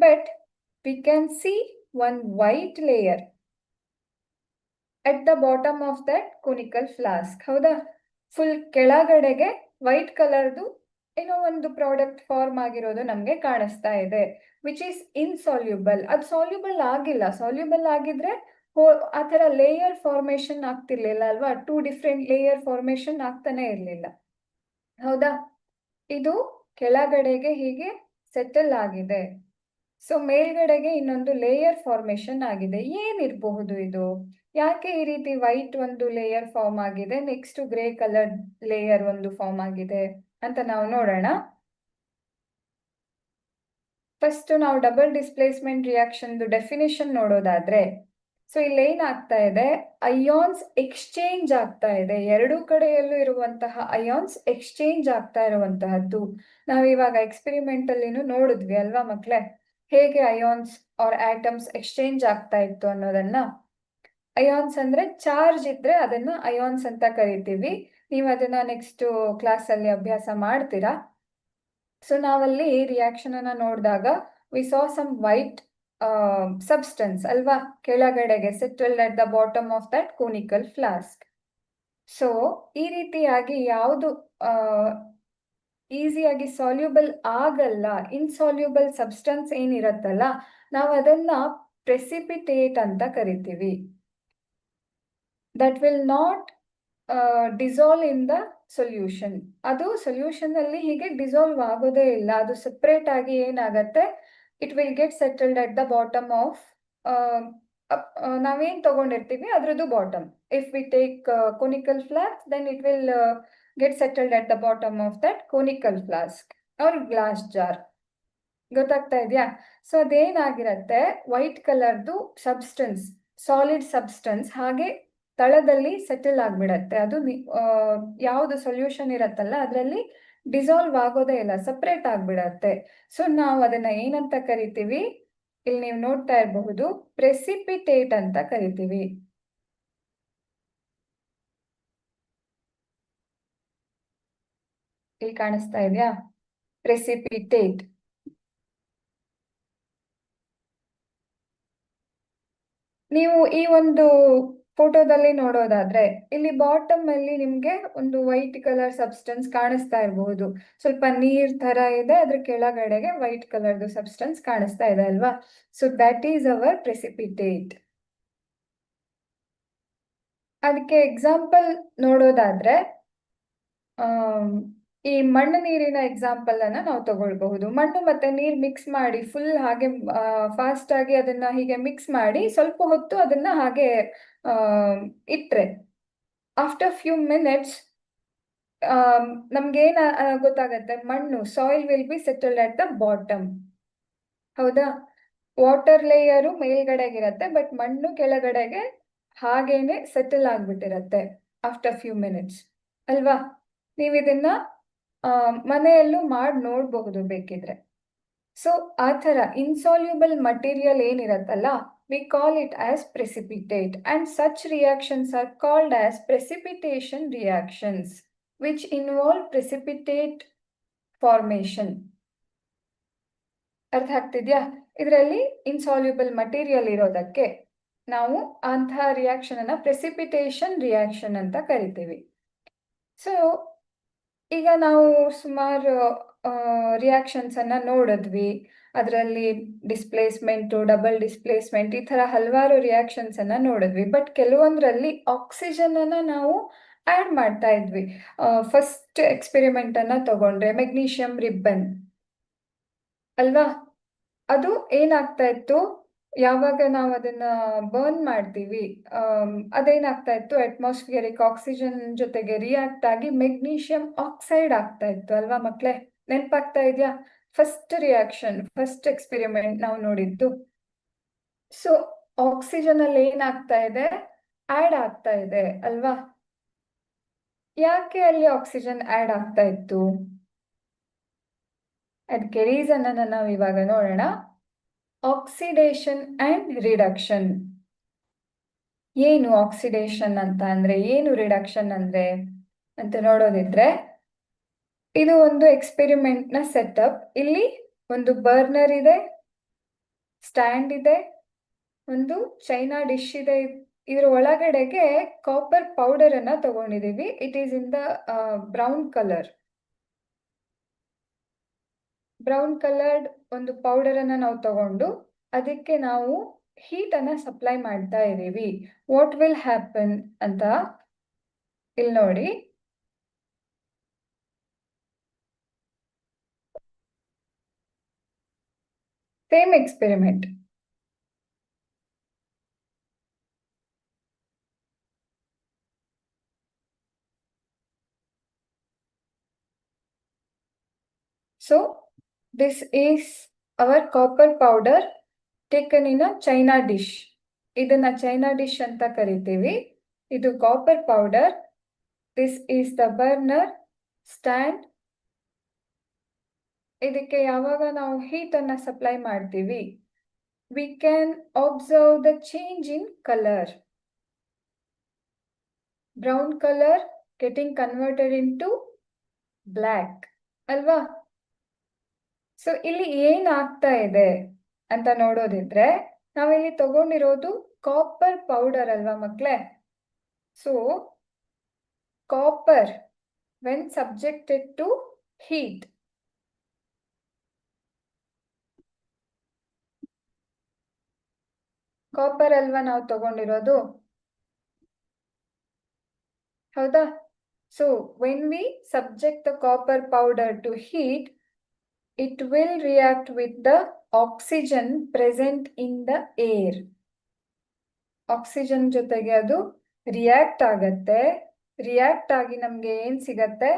But we can see one white layer at the bottom of that conical flask, ಹೌದಾ? ಫುಲ್ ಕೆಳಗಡೆಗೆ ವೈಟ್ ಕಲರ್ದು ಏನೋ ಒಂದು ಪ್ರಾಡಕ್ಟ್ ಫಾರ್ಮ್ ಆಗಿರೋದು ನಮಗೆ ಕಾಣಿಸ್ತಾ ಇದೆ, ವಿಚ್ ಈಸ್ ಇನ್ಸಾಲ್ಯೂಬಲ್. ಅದು ಸಾಲ್ಯೂಬಲ್ ಆಗಿಲ್ಲ. ಸಾಲ್ಯೂಬಲ್ ಆಗಿದ್ರೆ ಆ ಥರ ಲೇಯರ್ ಫಾರ್ಮೇಶನ್ ಆಗ್ತಿರ್ಲಿಲ್ಲ ಅಲ್ವಾ? 2 different ಲೇಯರ್ ಫಾರ್ಮೇಶನ್ ಆಗ್ತಾನೆ ಇರಲಿಲ್ಲ, ಹೌದಾ? ಇದು ಕೆಳಗಡೆಗೆ ಹೀಗೆ ಸೆಟಲ್ ಆಗಿದೆ. ಸೊ ಮೇಲ್ಗಡೆಗೆ ಇನ್ನೊಂದು ಲೇಯರ್ ಫಾರ್ಮೇಶನ್ ಆಗಿದೆ. ಏನಿರಬಹುದು ಇದು? ಯಾಕೆ ಈ ರೀತಿ ವೈಟ್ ಒಂದು ಲೇಯರ್ ಫಾರ್ಮ್ ಆಗಿದೆ, ನೆಕ್ಸ್ಟ್ ಗ್ರೇ ಕಲರ್ ಲೇಯರ್ ಒಂದು ಫಾರ್ಮ್ ಆಗಿದೆ ಅಂತ ನಾವು ನೋಡೋಣ. ಫಸ್ಟ್ ನಾವು ಡಬಲ್ ಡಿಸ್ಪ್ಲೇಸ್ಮೆಂಟ್ ರಿಯಾಕ್ಷನ್ ಡೆಫಿನೇಷನ್ ನೋಡೋದಾದ್ರೆ, ಸೊ ಇಲ್ಲಿ ಏನಾಗ್ತಾ ಇದೆ? ಅಯಾನ್ಸ್ ಎಕ್ಸ್ಚೇಂಜ್ ಆಗ್ತಾ ಇದೆ. ಎರಡೂ ಕಡೆಯಲ್ಲೂ ಇರುವಂತಹ ಅಯಾನ್ಸ್ ಎಕ್ಸ್ಚೇಂಜ್ ಆಗ್ತಾ ಇರುವಂತಹದ್ದು ನಾವು ಇವಾಗ ಎಕ್ಸ್ಪೆರಿಮೆಂಟ್ ಅಲ್ಲಿ ನೋಡಿದ್ವಿ ಅಲ್ವಾ ಮಕ್ಳೇ? ಹೇಗೆ ಅಯಾನ್ಸ್ ಆರ್ ಆಟಮ್ಸ್ ಎಕ್ಸ್ಚೇಂಜ್ ಆಗ್ತಾ ಇತ್ತು ಅನ್ನೋದನ್ನ. ಅಯಾನ್ಸ್ ಅಂದ್ರೆ ಚಾರ್ಜ್ ಇದ್ರೆ ಅದನ್ನ ಅಯಾನ್ಸ್ ಅಂತ ಕರಿತೀವಿ. ನೀವು ಅದನ್ನ ನೆಕ್ಸ್ಟ್ ಕ್ಲಾಸ್ ಅಲ್ಲಿ ಅಭ್ಯಾಸ ಮಾಡ್ತೀರಾ. ಸೊ ನಾವಲ್ಲಿ ರಿಯಾಕ್ಷನ್ ಅನ್ನ ನೋಡಿದಾಗ we saw some white substance ಅಲ್ವಾ? ಕೆಳಗಡೆಗೆ settled at the bottom of that conical flask. So ಈ ರೀತಿಯಾಗಿ ಯಾವುದು ಈಸಿಯಾಗಿ ಸಾಲ್ಯೂಬಲ್ ಆಗಲ್ಲ, ಇನ್ಸಾಲ್ಯೂಬಲ್ ಸಬ್ಸ್ಟೆನ್ಸ್ ಏನಿರತ್ತಲ್ಲ, ನಾವು ಅದನ್ನ ಪ್ರೆಸಿಪಿಟೇಟ್ ಅಂತ ಕರಿತೀವಿ. That will not dissolve in the solution. ಅದು ಸೊಲ್ಯೂಷನ್ ಅಲ್ಲಿ ಹೀಗೆ ಡಿಸಾಲ್ವ್ ಆಗೋದೇ ಇಲ್ಲ. ಅದು ಸೆಪರೇಟ್ ಆಗಿ ಏನಾಗತ್ತೆ? It will get settled at the bottom of ನಾವೇನ್ ತಗೊಂಡಿರ್ತೀವಿ ಅದ್ರದ್ದು bottom. If we take conical flask, then it will get settled at the bottom of that conical flask or glass jar. ಗೊತ್ತಾಗ್ತಾ ಇದೆಯಾ? ಸೊ ಅದೇನಾಗಿರತ್ತೆ? ವೈಟ್ ಕಲರ್ದು substance, solid substance ಹಾಗೆ ತಳದಲ್ಲಿ settle ಆಗ್ಬಿಡತ್ತೆ. ಅದು ಯಾವುದು ಸೊಲ್ಯೂಷನ್ ಇರತ್ತಲ್ಲ ಅದರಲ್ಲಿ ಡಿಸಾಲ್ವ್ ಆಗೋದೇ ಇಲ್ಲ, ಸಪ್ರೇಟ್ ಆಗ್ಬಿಡತ್ತೆ. ಸೊ ನಾವು ಅದನ್ನ ಏನಂತ ಕರಿತೀವಿ? ಇಲ್ಲಿ ನೀವು ನೋಡ್ತಾ ಇರಬಹುದು, ಪ್ರೆಸಿಪಿಟೇಟ್ ಅಂತ ಕರಿತೀವಿ. ಇಲ್ಲಿ ಕಾಣಿಸ್ತಾ ಇದೆಯಾ? ಪ್ರೆಸಿಪಿಟೇಟ್. ನೀವು ಈ ಒಂದು ಫೋಟೋದಲ್ಲಿ ನೋಡೋದಾದ್ರೆ ಇಲ್ಲಿ ಬಾಟಮ್ ಅಲ್ಲಿ ನಿಮ್ಗೆ ಒಂದು ವೈಟ್ ಕಲರ್ ಸಬ್ಸ್ಟೆನ್ಸ್ ಕಾಣಿಸ್ತಾ ಇರಬಹುದು. ಸ್ವಲ್ಪ ನೀರ್ ತರ ಇದೆ, ಅದ್ರ ಕೆಳಗಡೆಗೆ ವೈಟ್ ಕಲರ್ದು ಸಬ್ಸ್ಟೆನ್ಸ್ ಕಾಣಿಸ್ತಾ ಇದೆ ಅಲ್ವಾ? So that is our precipitate. ಅದಕ್ಕೆ ಎಕ್ಸಾಂಪಲ್ ನೋಡೋದಾದ್ರೆ ಈ ಮಣ್ಣು ನೀರಿನ ಎಕ್ಸಾಂಪಲ್ ಅನ್ನ ನಾವು ತಗೊಳ್ಬಹುದು. ಮಣ್ಣು ಮತ್ತೆ ನೀರು ಮಿಕ್ಸ್ ಮಾಡಿ ಫುಲ್ ಹಾಗೆ ಫಾಸ್ಟ್ ಆಗಿ ಅದನ್ನ ಹೀಗೆ ಮಿಕ್ಸ್ ಮಾಡಿ ಸ್ವಲ್ಪ ಹೊತ್ತು ಅದನ್ನ ಹಾಗೆ ಇಟ್ರೆ ಆಫ್ಟರ್ ಫ್ಯೂ ಮಿನಿಟ್ಸ್ ನಮ್ಗೇನ ಗೊತ್ತಾಗತ್ತೆ, ಮಣ್ಣು soil will be settled at the bottom. ಹೌದಾ? ವಾಟರ್ ಲೇಯರು ಮೇಲ್ಗಡೆಗಿರತ್ತೆ, ಬಟ್ ಮಣ್ಣು ಕೆಳಗಡೆಗೆ ಹಾಗೇನೆ ಸೆಟಲ್ ಆಗ್ಬಿಟ್ಟಿರತ್ತೆ ಆಫ್ಟರ್ ಫ್ಯೂ ಮಿನಿಟ್ಸ್ ಅಲ್ವಾ? ನೀವು ಇದನ್ನ ಮನೆಯಲ್ಲೂ ಮಾಡಿ ನೋಡಬಹುದು ಬೇಕಿದ್ರೆ. ಸೊ ಆ ಥರ ಇನ್ಸಾಲ್ಯೂಬಲ್ ಮಟೀರಿಯಲ್ ಏನಿರತ್ತಲ್ಲ, we call it as precipitate, and such reactions are called as precipitation reactions which involve precipitate formation. ಅರ್ಥ ಆಗ್ತಿದ್ಯಾ? ಇದರಲ್ಲಿ ಇನ್ಸಾಲ್ಯೂಬಲ್ ಮಟೀರಿಯಲ್ ಇರೋದಕ್ಕೆ ನಾವು ಅಂತಹ ರಿಯಾಕ್ಷನ್ ಅನ್ನ ಪ್ರೆಸಿಪಿಟೇಷನ್ ರಿಯಾಕ್ಷನ್ ಅಂತ ಕರಿತೀವಿ. ಸೊ ಈಗ ನಾವು ಸುಮಾರು ರಿಯಾಕ್ಷನ್ಸ್ ಅನ್ನ ನೋಡಿದ್ವಿ. ಅದರಲ್ಲಿ ಡಿಸ್ಪ್ಲೇಸ್ಮೆಂಟು, ಡಬಲ್ ಡಿಸ್ಪ್ಲೇಸ್ಮೆಂಟ್, ಈ ಥರ ಹಲವಾರು ರಿಯಾಕ್ಷನ್ಸ್ ಅನ್ನ ನೋಡಿದ್ವಿ. ಬಟ್ ಕೆಲವೊಂದರಲ್ಲಿ ಆಕ್ಸಿಜನ್ ಅನ್ನ ನಾವು ಆ್ಯಡ್ ಮಾಡ್ತಾ ಇದ್ವಿ. ಫಸ್ಟ್ ಎಕ್ಸ್ಪೆರಿಮೆಂಟ್ ಅನ್ನ ತಗೊಂಡ್ರೆ ಮೆಗ್ನೀಷಿಯಂ ರಿಬ್ಬನ್ ಅಲ್ವಾ? ಅದು ಏನಾಗ್ತಾ ಇತ್ತು, ಯಾವಾಗ ನಾವು ಅದನ್ನ ಬರ್ನ್ ಮಾಡ್ತೀವಿ ಅದೇನಾಗ್ತಾ ಇತ್ತು, ಅಟ್ಮಾಸ್ಫಿಯರಿಕ್ ಆಕ್ಸಿಜನ್ ಜೊತೆಗೆ ರಿಯಾಕ್ಟ್ ಆಗಿ ಮೆಗ್ನೀಷಿಯಂ ಆಕ್ಸೈಡ್ ಆಗ್ತಾ ಇತ್ತು ಅಲ್ವಾ ಮಕ್ಳೇ? ನೆನಪಾಗ್ತಾ ಇದೆಯಾ? ಫಸ್ಟ್ ರಿಯಾಕ್ಷನ್, ಫಸ್ಟ್ ಎಕ್ಸ್ಪೆರಿಮೆಂಟ್ ನಾವು ನೋಡಿದ್ದು. ಸೊ ಆಕ್ಸಿಜನ್ ಅಲ್ಲಿ ಏನಾಗ್ತಾ ಇದೆ, ಆಡ್ ಆಗ್ತಾ ಇದೆ ಅಲ್ವಾ? ಯಾಕೆ ಅಲ್ಲಿ ಆಕ್ಸಿಜನ್ ಆಡ್ ಆಗ್ತಾ ಇತ್ತು? ಅದಕ್ಕೆ ರೀಸನ್ ಅನ್ನ ನಾವು ಇವಾಗ ನೋಡೋಣ. Oxidation and reduction. ಏನು ಆಕ್ಸಿಡೇಷನ್ ಅಂತ ಅಂದ್ರೆ, ಏನು ರಿಡಕ್ಷನ್ ಅಂದ್ರೆ ಅಂತ ನೋಡೋದಿದ್ರೆ, ಇದು ಒಂದು ಎಕ್ಸ್ಪೆರಿಮೆಂಟ್ ನ ಸೆಟಪ್. ಇಲ್ಲಿ ಒಂದು ಬರ್ನರ್ ಇದೆ, ಸ್ಟ್ಯಾಂಡ್ ಇದೆ, ಒಂದು ಚೈನಾ ಡಿಶ್ ಇದೆ. ಇದ್ರ ಒಳಗಡೆಗೆ ಕಾಪರ್ ಪೌಡರ್ ಅನ್ನ ತಗೊಂಡಿದೀವಿ. It is in the brown colour. Brown coloured ಒಂದು ಪೌಡರ್ ಅನ್ನ ನಾವು ತಗೊಂಡು ಅದಕ್ಕೆ ನಾವು ಹೀಟ್ ಅನ್ನ ಸಪ್ಲೈ ಮಾಡ್ತಾ ಇದ್ದೀವಿ. ವಾಟ್ ವಿಲ್ ಹ್ಯಾಪನ್ ಅಂತ ಇಲ್ಲಿ ನೋಡಿ. Same experiment. So this is our copper powder taken in a china dish. ಇದನ್ನ ಚೈನಾ ಡಿಶ್ ಅಂತ ಕರಿತೀವಿ. ಇದು copper powder. This is the burner stand. ಇದಕ್ಕೆ ಯಾವಾಗ ನಾವು ಹೀಟ್ ಅನ್ನ ಸಪ್ಲೈ ಮಾಡ್ತೀವಿ, we can observe the change in color. Brown color getting converted into black ಅಲ್ವಾ? ಸೊ ಇಲ್ಲಿ ಏನಾಗ್ತಾ ಇದೆ ಅಂತ ನೋಡೋದಿದ್ರೆ, ನಾವಿಲ್ಲಿ ತಗೊಂಡಿರೋದು ಕಾಪರ್ ಪೌಡರ್ ಅಲ್ವಾ ಮಕ್ಳೇ? So copper when subjected to heat, copper ಅಲ್ವಾ ನಾವು ತಗೊಂಡಿರೋದು, ಹೌದಾ? So when we subject the copper powder to heat, it will react with the oxygen present in the air. Oxygen ಜೊತೆಗೆ ಅದು ರಿಯಾಕ್ಟ್ ಆಗತ್ತೆ. ರಿಯಾಕ್ಟ್ ಆಗಿ ನಮ್ಗೆ ಏನ್ ಸಿಗತ್ತೆ,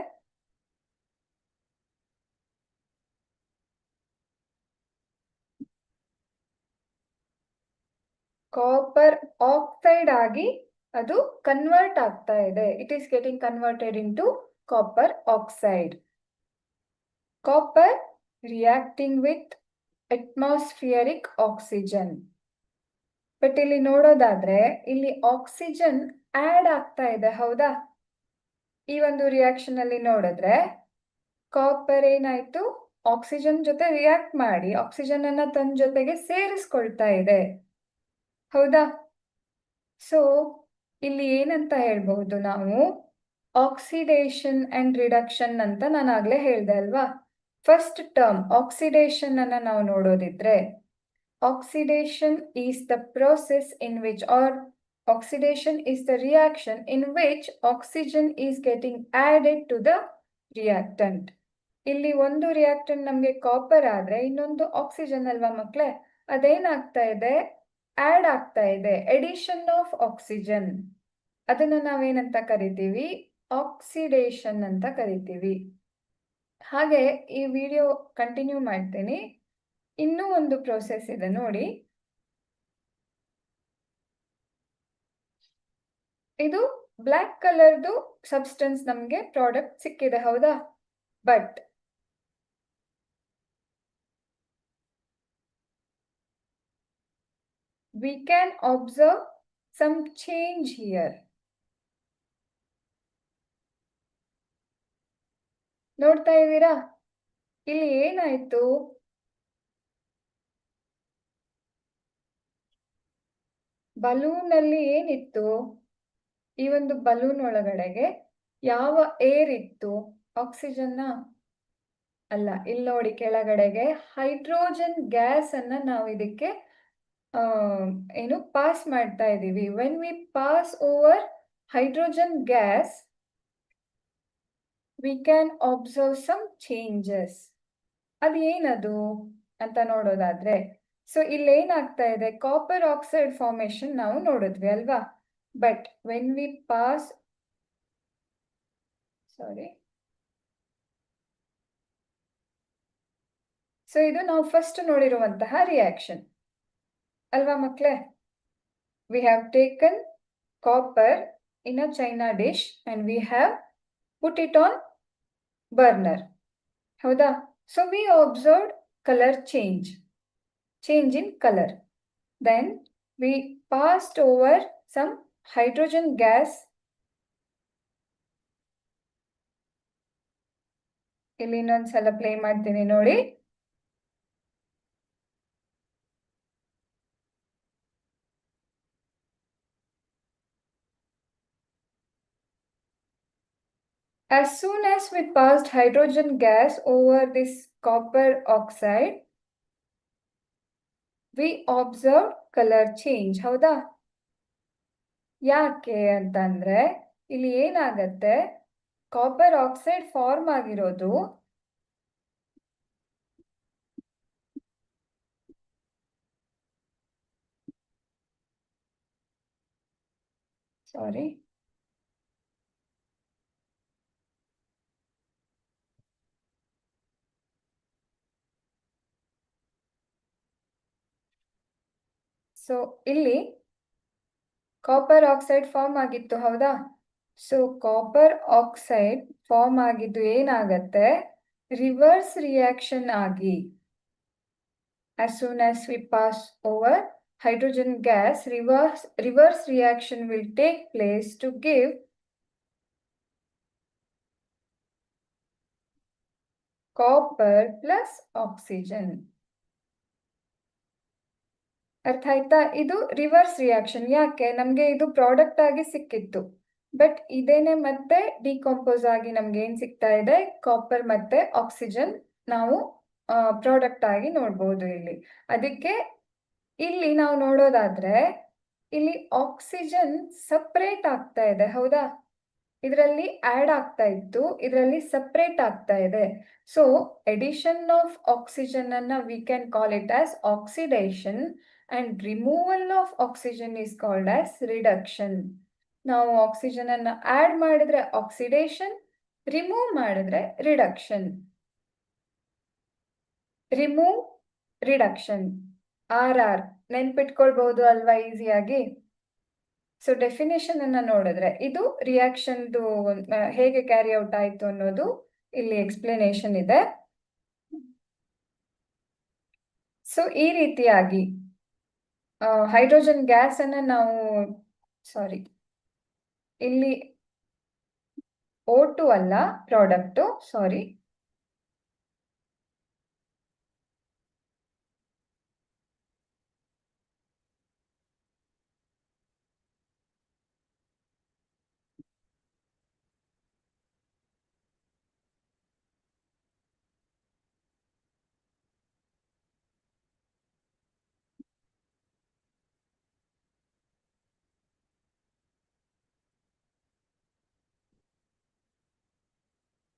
ಕಾಪರ್ ಆಕ್ಸೈಡ್ ಆಗಿ ಅದು ಕನ್ವರ್ಟ್ ಆಗ್ತಾ ಇದೆ. It is getting converted into copper oxide. Copper reacting with atmospheric oxygen. But ಇಲ್ಲಿ ನೋಡೋದಾದ್ರೆ ಇಲ್ಲಿ ಆಕ್ಸಿಜನ್ ಆಡ್ ಆಗ್ತಾ ಇದೆ, ಹೌದಾ? ಈ ಒಂದು ರಿಯಾಕ್ಷನ್ ಅಲ್ಲಿ ನೋಡಿದ್ರೆ ಕಾಪರ್ ಏನಾಯ್ತು, ಆಕ್ಸಿಜನ್ ಜೊತೆ ರಿಯಾಕ್ಟ್ ಮಾಡಿ ಆಕ್ಸಿಜನ್ ಅನ್ನ ತನ್ನ ಜೊತೆಗೆ ಸೇರಿಸ್ಕೊಳ್ತಾ ಇದೆ, ಹೌದಾ? ಸೊ ಇಲ್ಲಿ ಏನಂತ ಹೇಳ್ಬಹುದು ನಾವು, ಆಕ್ಸಿಡೇಷನ್ ಅಂಡ್ ರಿಡಕ್ಷನ್ ಅಂತ ನಾನು ಆಗ್ಲೇ ಹೇಳ್ದೆ ಅಲ್ವಾ? ಫಸ್ಟ್ ಟರ್ಮ್ ಆಕ್ಸಿಡೇಷನ್ ಅನ್ನ ನಾವು ನೋಡೋದಿದ್ರೆ, oxidation is the process in which, or oxidation is the reaction in which oxygen is getting added to the reactant. ಇಲ್ಲಿ ಒಂದು ರಿಯಾಕ್ಟಂಟ್ ನಮಗೆ ಕಾಪರ್ ಆದ್ರೆ ಇನ್ನೊಂದು ಆಕ್ಸಿಜನ್ ಅಲ್ವಾ ಮಕ್ಕಳೇ? ಅದೇನಾಗ್ತಾ ಇದೆ? ಆಡ್ ಆಗ್ತಾ ಇದೆ, ಎಡಿಷನ್ ಆಫ್ ಆಕ್ಸಿಜನ್. ಅದನ್ನು ನಾವೇನಂತ ಕರಿತೀವಿ? ಆಕ್ಸಿಡೇಷನ್ ಅಂತ ಕರಿತೀವಿ. ಹಾಗೆ ಈ ವಿಡಿಯೋ ಕಂಟಿನ್ಯೂ ಮಾಡ್ತೀನಿ. ಇನ್ನೂ ಒಂದು ಪ್ರೋಸೆಸ್ ಇದೆ ನೋಡಿ. ಇದು ಬ್ಲ್ಯಾಕ್ ಕಲರ್ದು ಸಬ್ಸ್ಟೆನ್ಸ್ ನಮಗೆ ಪ್ರಾಡಕ್ಟ್ ಸಿಕ್ಕಿದೆ, ಹೌದಾ? But we can observe some change here. ನೋಡ್ತಾ ಇದ್ದೀರಾ? ಇಲ್ಲಿ ಏನಾಯ್ತು? ಬಲೂನ್ ಅಲ್ಲಿ ಏನಿತ್ತು? ಈ ಒಂದು ಬಲೂನ್ ಒಳಗಡೆಗೆ ಯಾವ ಏರ್ ಇತ್ತು? ಆಕ್ಸಿಜನ್ನ ಅಲ್ಲ. ಇಲ್ಲಿ ನೋಡಿ ಕೆಳಗಡೆಗೆ ಹೈಡ್ರೋಜನ್ ಗ್ಯಾಸ್ ಅನ್ನ ನಾವು ಇದಕ್ಕೆ ಏನು ಪಾಸ್ ಮಾಡ್ತಾ ಇದ್ದೀವಿ. When we pass over hydrogen gas we can observe some changes. ಅದು ಏನದು ಅಂತ ನೋಡೋದಾದ್ರೆ, ಸೊ ಇಲ್ಲೇನಾಗ್ತಾ ಇದೆ? ಕಾಪರ್ ಆಕ್ಸೈಡ್ ಫಾರ್ಮೇಶನ್ ನಾವು ನೋಡಿದ್ವಿ ಅಲ್ವಾ? But when we pass so ಇದು ನಾವು ಫಸ್ಟ್ ನೋಡಿರುವಂತಹ ರಿಯಾಕ್ಷನ್ ಅಲ್ವಾ ಮಕ್ಕಳೇ? We have taken copper in a china dish and we have put it on burner, ಹೌದಾ? So we observed colour change in color. Then we passed over some hydrogen gas. ಇಲ್ಲಿ ಇನ್ನೊಂದ್ಸಲ play ಮಾಡ್ತೀನಿ ನೋಡಿ. As soon as we passed hydrogen gas over this copper oxide, we observed color change, ಹೌದಾ? ಯಾಕೆ ಅಂತಂದ್ರೆ ಇಲ್ಲಿ ಏನಾಗತ್ತೆ? ಕಾಪರ್ ಆಕ್ಸೈಡ್ ಫಾರ್ಮ್ ಆಗಿರೋದು ಸೊ ಇಲ್ಲಿ ಕಾಪರ್ ಆಕ್ಸೈಡ್ ಫಾರ್ಮ್ ಆಗಿತ್ತು, ಹೌದಾ? ಸೊ ಕಾಪರ್ ಆಕ್ಸೈಡ್ ಫಾರ್ಮ್ ಆಗಿದ್ದು ಏನಾಗತ್ತೆ? ರಿವರ್ಸ್ ರಿಯಾಕ್ಷನ್ ಆಗಿ, as soon as we pass over hydrogen gas, reverse reaction will take place to give copper plus oxygen. ಅರ್ಥ ಆಯ್ತಾ? ಇದು ರಿವರ್ಸ್ ರಿಯಾಕ್ಷನ್. ಯಾಕೆ? ನಮಗೆ ಇದು ಪ್ರಾಡಕ್ಟ್ ಆಗಿ ಸಿಕ್ಕಿತ್ತು, ಬಟ್ ಇದೇನೆ ಮತ್ತೆ ಡಿಕಂಪೋಸ್ ಆಗಿ ನಮ್ಗೆ ಏನ್ ಸಿಗ್ತಾ ಇದೆ? ಕಾಪರ್ ಮತ್ತೆ ಆಕ್ಸಿಜನ್ ನಾವು ಪ್ರಾಡಕ್ಟ್ ಆಗಿ ನೋಡ್ಬೋದು ಇಲ್ಲಿ. ಅದಕ್ಕೆ ಇಲ್ಲಿ ನಾವು ನೋಡೋದಾದ್ರೆ ಇಲ್ಲಿ ಆಕ್ಸಿಜನ್ ಸಪ್ರೇಟ್ ಆಗ್ತಾ ಇದೆ, ಹೌದಾ? ಇದರಲ್ಲಿ ಆಡ್ ಆಗ್ತಾ ಇತ್ತು, ಇದರಲ್ಲಿ ಸಪ್ರೇಟ್ ಆಗ್ತಾ ಇದೆ. ಸೊ ಎಡಿಷನ್ ಆಫ್ ಆಕ್ಸಿಜನ್ ಅನ್ನ we can call it as oxidation and removal of oxygen is called as reduction. ನಾವು ಆಕ್ಸಿಜನ್ ಅನ್ನ ಆಡ್ ಮಾಡಿದ್ರೆ ಆಕ್ಸಿಡೇಷನ್, ರಿಮೂವ್ ಮಾಡಿದ್ರೆ ರಿಡಕ್ಷನ್. ರಿಮೂವ್, ರಿಡಕ್ಷನ್, RR ನೆನ್ಪಿಟ್ಕೊಳ್ಬಹುದು ಅಲ್ವಾ ಈಸಿಯಾಗಿ? ಸೊ ಡೆಫಿನೇಷನ್ ಅನ್ನ ನೋಡಿದ್ರೆ ಇದು ರಿಯಾಕ್ಷನ್ದು ಹೇಗೆ ಕ್ಯಾರಿ ಔಟ್ ಆಯ್ತು ಅನ್ನೋದು ಇಲ್ಲಿ ಎಕ್ಸ್ಪ್ಲನೇಷನ್ ಇದೆ. ಸೊ ಈ ರೀತಿಯಾಗಿ ಹೈಡ್ರೋಜನ್ ಗ್ಯಾಸ್ ಅನ್ನ ನಾವು ಇಲ್ಲಿ O2 ಅಲ್ಲ ಪ್ರಾಡಕ್ಟ್,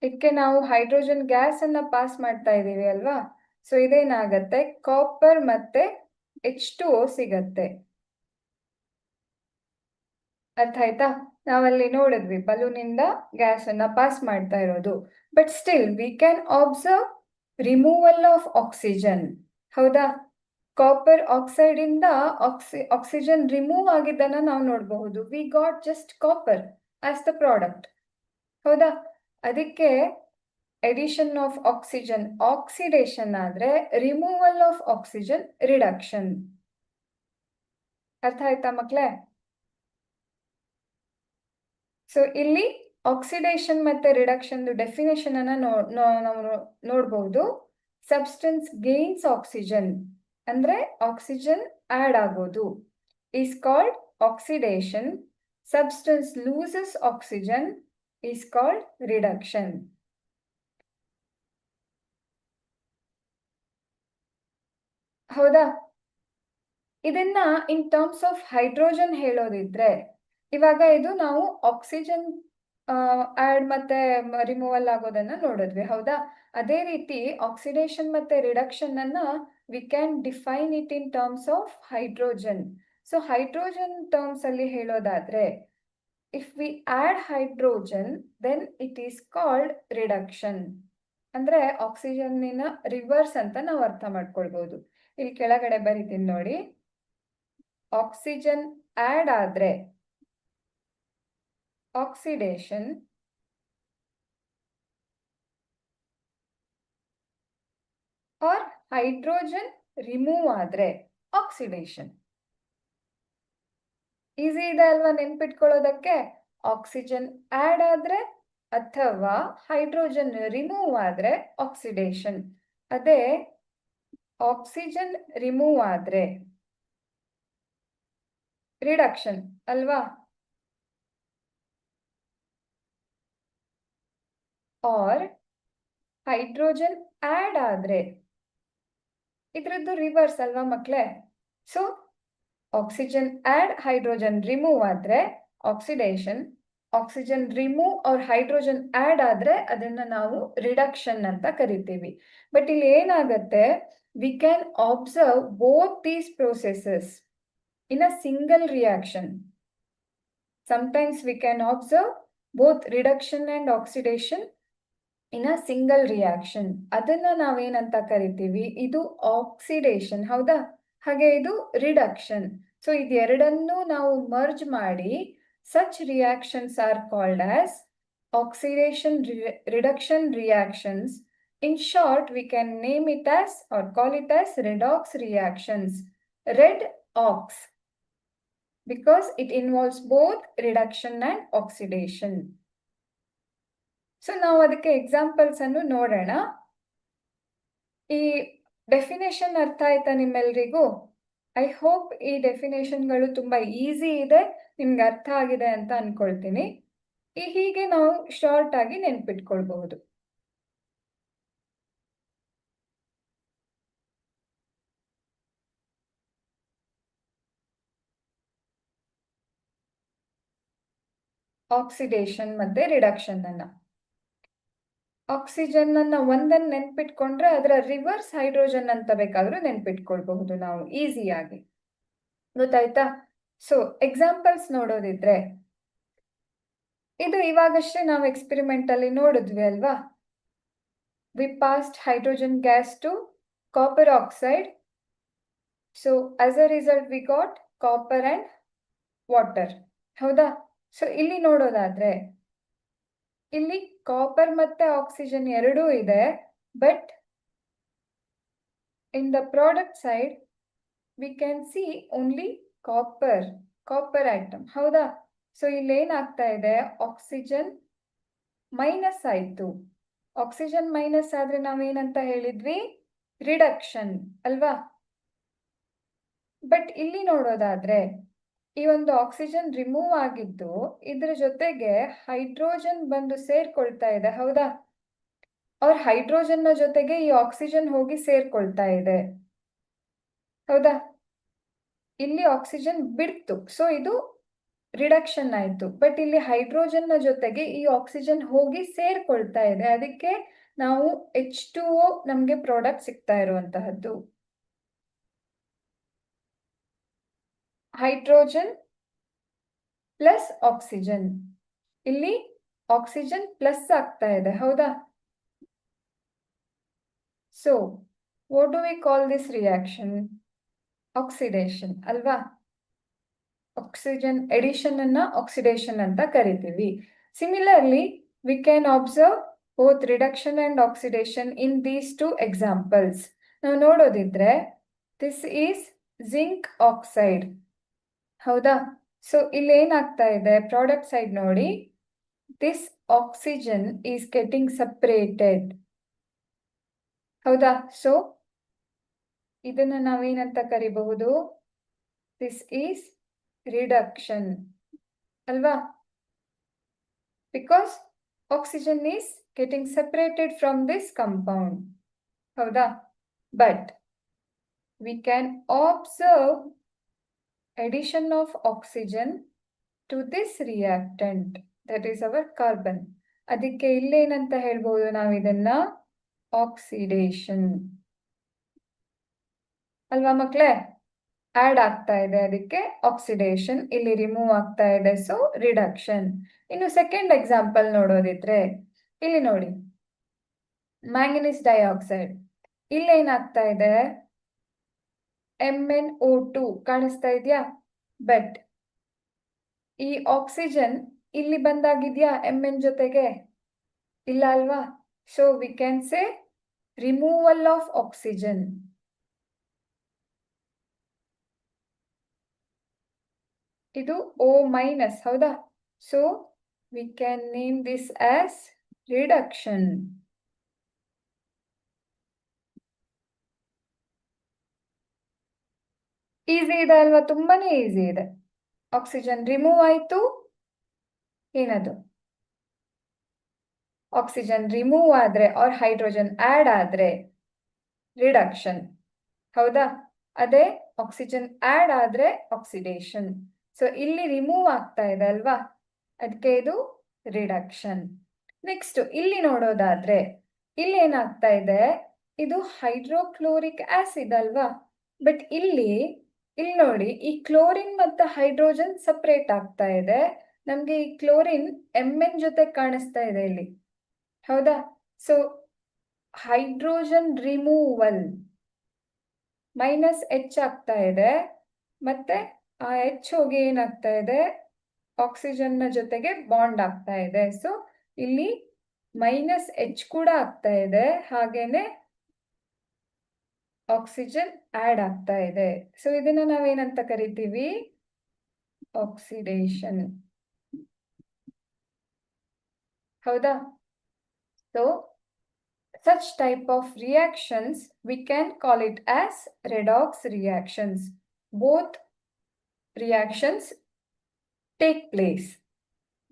ಇದಕ್ಕೆ ನಾವು ಹೈಡ್ರೋಜನ್ ಗ್ಯಾಸ್ ಅನ್ನ ಪಾಸ್ ಮಾಡ್ತಾ ಇದೀವಿ ಅಲ್ವಾ, ಸೊ ಇದೇನಾಗತ್ತೆ, ಕಾಪರ್ ಮತ್ತೆ H2O ಸಿಗತ್ತೆ. ಅರ್ಥ ಆಯ್ತಾ? ನಾವಲ್ಲಿ ನೋಡಿದ್ವಿ ಬಲೂನ್ ಇಂದ ಗ್ಯಾಸ್ ಅನ್ನ ಪಾಸ್ ಮಾಡ್ತಾ ಇರೋದು. But still we can observe removal of oxygen. ಹೌದಾ? ಕಾಪರ್ ಆಕ್ಸೈಡ್ ಇಂದ ಆಕ್ಸಿಜನ್ ರಿಮೂವ್ ಆಗಿದ್ದನ್ನ ನಾವು ನೋಡಬಹುದು. We got just copper as the product. ಹೌದಾ? ಅದಕ್ಕೆ ಎಡಿಷನ್ ಆಫ್ ಆಕ್ಸಿಜನ್ ಆಕ್ಸಿಡೇಷನ್ ಆದ್ರೆ ರಿಮೂವಲ್ ಆಫ್ ಆಕ್ಸಿಜನ್ ರಿಡಕ್ಷನ್. ಅರ್ಥ ಆಯ್ತಾ ಮಕ್ಳೇ? ಸೊ ಇಲ್ಲಿ ಆಕ್ಸಿಡೇಷನ್ ಮತ್ತೆ ರಿಡಕ್ಷನ್ ಡೆಫಿನೇಷನ್ ಅನ್ನ ನಾವು ನೋಡಬಹುದು. ಸಬ್ಸ್ಟೆನ್ಸ್ ಗೇನ್ಸ್ ಆಕ್ಸಿಜನ್ ಅಂದ್ರೆ ಆಕ್ಸಿಜನ್ ಆಡ್ ಆಗೋದು is called oxidation. Substance loses oxygen is called reduction. ಹೌದಾ? ಇದನ್ನ ಇನ್ ಟರ್ಮ್ಸ್ ಆಫ್ ಹೈಡ್ರೋಜನ್ ಹೇಳೋದಿದ್ರೆ, ಇವಾಗ ಇದು ನಾವು ಆಕ್ಸಿಜನ್ ಆಡ್ ಮತ್ತೆ ರಿಮೂವಲ್ ಆಗೋದನ್ನ ನೋಡಿದ್ವಿ. ಹೌದಾ? ಅದೇ ರೀತಿ ಆಕ್ಸಿಡೇಷನ್ ಮತ್ತೆ ರಿಡಕ್ಷನ್ ಅನ್ನ we can define it in terms of hydrogen. So hydrogen terms ಅಲ್ಲಿ ಹೇಳೋದಾದ್ರೆ, if we add hydrogen then it is called reduction. ಅಂದ್ರೆ ಆಕ್ಸಿಜನ್ನಿನ ರಿವರ್ಸ್ ಅಂತ ನಾವು ಅರ್ಥ ಮಾಡ್ಕೊಳ್ಬಹುದು. ಇಲ್ಲಿ ಕೆಳಗಡೆ ಬರೀತೀನಿ ನೋಡಿ. ಆಕ್ಸಿಜನ್ ಆಡ್ ಆದ್ರೆ ಆಕ್ಸಿಡೇಷನ್, ಆರ್ ಹೈಡ್ರೋಜನ್ ರಿಮೂವ್ ಆದ್ರೆ ಆಕ್ಸಿಡೇಷನ್. ಈಸಿ ಇದೆ ಅಲ್ವಾ ನೆನ್ಪಿಟ್ಕೊಳ್ಳೋದಕ್ಕೆ? ಆಕ್ಸಿಜನ್ ಆಡ್ ಆದ್ರೆ ಅಥವಾ ಹೈಡ್ರೋಜನ್ ರಿಮೂವ್ ಆದ್ರೆ ಆಕ್ಸಿಡೇಷನ್. ಅದೇ ಆಕ್ಸಿಜನ್ ರಿಮೂವ್ ಆದ್ರೆ ರಿಡಕ್ಷನ್ ಅಲ್ವಾ? ಆರ್ ಹೈಡ್ರೋಜನ್ ಆಡ್ ಆದ್ರೆ ಇದ್ರದ್ದು ರಿವರ್ಸ್ ಅಲ್ವಾ ಮಕ್ಳೇ? So oxygen add hydrogen remove ಆದ್ರೆ oxidation, oxygen remove or hydrogen add ಆದ್ರೆ ಅದನ್ನ ನಾವು ರಿಡಕ್ಷನ್ ಅಂತ ಕರಿತೀವಿ. ಬಟ್ ಇಲ್ಲಿ ಏನಾಗತ್ತೆ, we can observe both these processes in a single reaction. Sometimes we can observe both reduction and oxidation in a single reaction. ಅದನ್ನ ನಾವೇನಂತ ಕರಿತೀವಿ, ಇದು ಆಕ್ಸಿಡೇಷನ್. ಹೌದಾ? ಹಾಗೆ ಇದು ರಿಡಕ್ಷನ್. ಸೊ ಇದೆರಡನ್ನೂ ನಾವು ಮರ್ಜ್ ಮಾಡಿ such reactions are called as oxidation reduction reactions. In short, we can name it as or call it as redox reactions. Red ox, because it involves both reduction and oxidation. So ನಾವು ಅದಕ್ಕೆ examples ಅನ್ನು ನೋಡೋಣ. ಈ definition ಅರ್ಥ ಆಯ್ತಾ ನಿಮ್ಮೆಲ್ರಿಗೂ? I hope ಈ ಡೆಫಿನೇಷನ್ಗಳು ತುಂಬಾ ಈಸಿ ಇದೆ, ನಿಮ್ಗೆ ಅರ್ಥ ಆಗಿದೆ ಅಂತ ಅನ್ಕೊಳ್ತೀನಿ. ಹೀಗೆ ನಾವು ಶಾರ್ಟ್ ಆಗಿ ನೆನ್ಪಿಟ್ಕೊಳ್ಬಹುದು. ಆಕ್ಸಿಡೇಷನ್ ಮತ್ತೆ ರಿಡಕ್ಷನ್ ಅನ್ನ, ಆಕ್ಸಿಜನ್ ಅನ್ನ ಒಂದನ್ನು ನೆನ್ಪಿಟ್ಕೊಂಡ್ರೆ ಅದರ ರಿವರ್ಸ್ ಹೈಡ್ರೋಜನ್ ಅಂತ ಬೇಕಾದ್ರೂ ನೆನ್ಪಿಟ್ಕೊಳ್ಬಹುದು ನಾವು ಈಸಿಯಾಗಿ. ಗೊತ್ತಾಯ್ತಾ? ಸೊ ಎಕ್ಸಾಂಪಲ್ಸ್ ನೋಡೋದಿದ್ರೆ, ಇದು ಇವಾಗಷ್ಟೇ ನಾವು ಎಕ್ಸ್ಪೆರಿಮೆಂಟ್ ಅಲ್ಲಿ ನೋಡಿದ್ವಿ ಅಲ್ವಾ. We passed hydrogen gas to copper oxide. So as a result we got copper and water. ಹೌದಾ? ಸೊ ಇಲ್ಲಿ ನೋಡೋದಾದ್ರೆ, ಇಲ್ಲಿ ಕಾಪರ್ ಮತ್ತೆ ಆಕ್ಸಿಜನ್ ಎರಡೂ ಇದೆ, but in the product side we can see only copper atom. ಹೌದಾ? ಸೊ ಇಲ್ಲಿ ಏನಾಗ್ತಾ ಇದೆ, ಆಕ್ಸಿಜನ್ ಮೈನಸ್ ಆಯ್ತು. ಆಕ್ಸಿಜನ್ ಮೈನಸ್ ಆದ್ರೆ ನಾವೇನಂತ ಹೇಳಿದ್ವಿ, ರಿಡಕ್ಷನ್ ಅಲ್ವಾ? ಬಟ್ ಇಲ್ಲಿ ನೋಡೋದಾದ್ರೆ ಈ ಒಂದು ಆಕ್ಸಿಜನ್ ರಿಮೂವ್ ಆಗಿದ್ದು ಇದ್ರ ಜೊತೆಗೆ ಹೈಡ್ರೋಜನ್ ಬಂದು ಸೇರ್ಕೊಳ್ತಾ ಇದೆ. ಹೌದಾ? ಅವ್ರ ಹೈಡ್ರೋಜನ್ ನ ಜೊತೆಗೆ ಈ ಆಕ್ಸಿಜನ್ ಹೋಗಿ ಸೇರ್ಕೊಳ್ತಾ ಇದೆ. ಹೌದಾ? ಇಲ್ಲಿ ಆಕ್ಸಿಜನ್ ಬಿಡ್ತು, ಸೊ ಇದು ರಿಡಕ್ಷನ್ ಆಯ್ತು. ಬಟ್ ಇಲ್ಲಿ ಹೈಡ್ರೋಜನ್ ನ ಜೊತೆಗೆ ಈ ಆಕ್ಸಿಜನ್ ಹೋಗಿ ಸೇರ್ಕೊಳ್ತಾ ಇದೆ, ಅದಕ್ಕೆ ನಾವು H2O ನಮ್ಗೆ ಪ್ರಾಡಕ್ಟ್ ಸಿಗ್ತಾ ಇರುವಂತಹದ್ದು. ಹೈಡ್ರೋಜನ್ ಪ್ಲಸ್ ಆಕ್ಸಿಜನ್, ಇಲ್ಲಿ ಆಕ್ಸಿಜನ್ ಪ್ಲಸ್ ಆಗ್ತಾ ಇದೆ, ಹೌದಾ? So what do we call this reaction? Oxidation ಅಲ್ವಾ? ಆಕ್ಸಿಜನ್ ಎಡಿಷನ್ ಅನ್ನ ಆಕ್ಸಿಡೇಷನ್ ಅಂತ ಕರಿತೀವಿ. Similarly V can observe both reduction and oxidation in these two examples. ನಾವು ನೋಡೋದಿದ್ರೆ ದಿಸ್ ಈಸ್ ಜಿಂಕ್ ಆಕ್ಸೈಡ್, ಹೌದಾ? ಸೊ ಇಲ್ಲಿ ಏನಾಗ್ತಾ ಇದೆ, ಪ್ರಾಡಕ್ಟ್ ಸೈಡ್ ನೋಡಿ, this oxygen is getting separated, ಹೌದಾ? ಸೊ ಇದನ್ನ ನಾವೇನಂತ ಕರಿಬಹುದು? ದಿಸ್ ಈಸ್ ರಿಡಕ್ಷನ್ ಅಲ್ವಾ? Because oxygen is getting separated from this compound, ಹೌದಾ? But we can observe addition of oxygen to this reactant, that is our carbon. ಅದಕ್ಕೆ ಇಲ್ಲೇನಂತ ಹೇಳ್ಬೋದು ನಾವು ಇದನ್ನ? ಆಕ್ಸಿಡೇಷನ್ ಅಲ್ವಾ ಮಕ್ಕಳೇ? ಆಡ್ ಆಗ್ತಾ ಇದೆ, ಅದಕ್ಕೆ ಆಕ್ಸಿಡೇಷನ್. ಇಲ್ಲಿ ರಿಮೂವ್ ಆಗ್ತಾ ಇದೆ, ಸೊ ರಿಡಕ್ಷನ್. ಇನ್ನು ಸೆಕೆಂಡ್ ಎಕ್ಸಾಂಪಲ್ ನೋಡೋದಿದ್ರೆ ಇಲ್ಲಿ ನೋಡಿ, ಮ್ಯಾಂಗನೀಸ್ ಡೈಆಕ್ಸೈಡ್. ಇಲ್ಲೇನಾಗ್ತಾ ಇದೆ? MnO2 ಕಾಣಿಸ್ತಾ ಇದೆಯಾ? ಬಟ್ ಈ ಆಕ್ಸಿಜನ್ ಇಲ್ಲಿ ಬಂದಾಗಿದ್ಯಾ Mn ಜೊತೆಗೆ? ಇಲ್ಲ ಅಲ್ವಾ? So we can say removal of oxygen. ಇದು O-, ಹೌದಾ? So we can name this as reduction. Easy ಇದೆ ಅಲ್ವಾ? ತುಂಬಾನೇ ಈಸಿ ಇದೆ. ಆಕ್ಸಿಜನ್ ರಿಮೂವ್ ಆಯ್ತು, ಏನದು? ಆಕ್ಸಿಜನ್ ರಿಮೂವ್ ಆದ್ರೆ ಆರ್ ಹೈಡ್ರೋಜನ್ ಆಡ್ ಆದ್ರೆ ರಿಡಕ್ಷನ್, ಹೌದಾ? ಅದೇ ಆಕ್ಸಿಜನ್ ಆಡ್ ಆದ್ರೆ ಆಕ್ಸಿಡೇಷನ್. ಸೊ ಇಲ್ಲಿ ರಿಮೂವ್ ಆಗ್ತಾ ಇದೆ ಅಲ್ವಾ, ಅದಕ್ಕೆ ಇದು ರಿಡಕ್ಷನ್. ನೆಕ್ಸ್ಟ್ ಇಲ್ಲಿ ನೋಡೋದಾದ್ರೆ ಇಲ್ಲಿ ಏನಾಗ್ತಾ ಇದೆ? ಇದು ಹೈಡ್ರೋಕ್ಲೋರಿಕ್ ಆಸಿಡ್ ಅಲ್ವಾ? ಬಟ್ ಇಲ್ಲಿ ನೋಡಿ, ಈ ಕ್ಲೋರಿನ್ ಮತ್ತು ಹೈಡ್ರೋಜನ್ ಸಪರೇಟ್ ಆಗ್ತಾ ಇದೆ. ನಮ್ಗೆ ಈ ಕ್ಲೋರಿನ್ Mn ಜೊತೆ ಕಾಣಿಸ್ತಾ ಇದೆ ಇಲ್ಲಿ, ಹೌದಾ? ಸೊ ಹೈಡ್ರೋಜನ್ ರಿಮೂವಲ್ -H ಆಗ್ತಾ ಇದೆ, ಮತ್ತೆ ಆ H ಹೋಗಿ ಏನಾಗ್ತಾ ಇದೆ? ಆಕ್ಸಿಜನ್ ನ ಜೊತೆಗೆ ಬಾಂಡ್ ಆಗ್ತಾ ಇದೆ. ಸೊ ಇಲ್ಲಿ -H ಕೂಡ ಆಗ್ತಾ ಇದೆ, ಹಾಗೇನೆ ಆಕ್ಸಿಜನ್ ಆಡ್ ಆಗ್ತಾ ಇದೆ. ಸೊ ಇದನ್ನ ನಾವೇನಂತ ಕರಿತೀವಿ? ಆಕ್ಸಿಡೇಷನ್, ಹೌದಾ? So such type of reactions we can call it as redox reactions. Both reactions take place.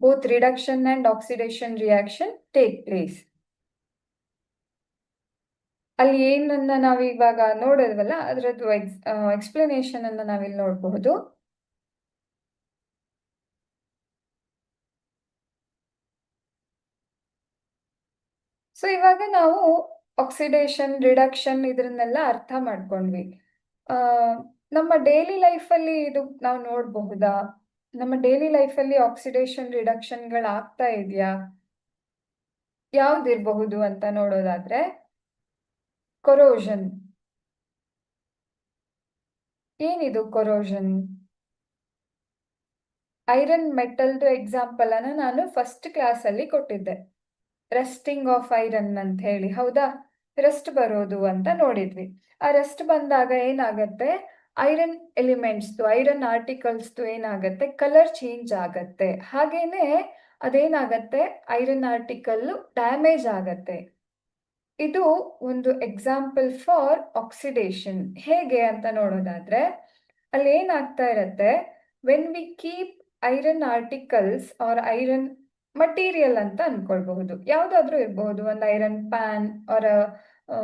Both reduction and oxidation reaction take place. ಅಲ್ಲಿ ಏನನ್ನ ನಾವು ಇವಾಗ ನೋಡಿದ್ವಲ್ಲ, ಅದರದ್ದು ಎಕ್ಸ್ಪ್ಲನೇಷನ್ ಅನ್ನ ನಾವಿಲ್ಲಿ ನೋಡಬಹುದು. ಸೊ ಇವಾಗ ನಾವು ಆಕ್ಸಿಡೇಷನ್, ರಿಡಕ್ಷನ್ ಇದನ್ನೆಲ್ಲ ಅರ್ಥ ಮಾಡ್ಕೊಂಡ್ವಿ. ನಮ್ಮ ಡೈಲಿ ಲೈಫಲ್ಲಿ ಇದು ನಾವು ನೋಡಬಹುದಾ? ನಮ್ಮ ಡೈಲಿ ಲೈಫಲ್ಲಿ ಆಕ್ಸಿಡೇಷನ್, ರಿಡಕ್ಷನ್ಗಳಾಗ್ತಾ ಇದೆಯಾ? ಯಾವ್ದಿರಬಹುದು ಅಂತ ನೋಡೋದಾದ್ರೆ, ಕೊರೋಷನ್. ಏನಿದು ಕೊರೋಷನ್? ಐರನ್ ಮೆಟಲ್ದು ಎಕ್ಸಾಂಪಲ್ ಅನ್ನ ನಾನು ಫಸ್ಟ್ ಕ್ಲಾಸ್ ಅಲ್ಲಿ ಕೊಟ್ಟಿದ್ದೆ, ರಸ್ಟಿಂಗ್ ಆಫ್ ಐರನ್ ಅಂತ ಹೇಳಿ, ಹೌದಾ? ರಸ್ಟ್ ಬರೋದು ಅಂತ ನೋಡಿದ್ವಿ. ಆ ರಸ್ಟ್ ಬಂದಾಗ ಏನಾಗತ್ತೆ? ಐರನ್ ಎಲಿಮೆಂಟ್ಸ್ದು, ಐರನ್ ಆರ್ಟಿಕಲ್ಸ್ದು ಏನಾಗತ್ತೆ? ಕಲರ್ ಚೇಂಜ್ ಆಗತ್ತೆ. ಹಾಗೇನೆ ಅದೇನಾಗತ್ತೆ? ಐರನ್ ಆರ್ಟಿಕಲ್ ಡ್ಯಾಮೇಜ್ ಆಗತ್ತೆ. ಇದು ಒಂದು ಎಕ್ಸಾಂಪಲ್ ಫಾರ್ ಆಕ್ಸಿಡೇಷನ್. ಹೇಗೆ ಅಂತ ನೋಡೋದಾದ್ರೆ, ಅಲ್ಲಿ ಏನಾಗ್ತಾ ಇರತ್ತೆ? When we keep iron articles or iron material ಅಂತ ಅನ್ಕೊಳ್ಬಹುದು, ಯಾವ್ದಾದ್ರೂ ಇರಬಹುದು. ಒಂದು ಐರನ್ ಪ್ಯಾನ್ ಆರ್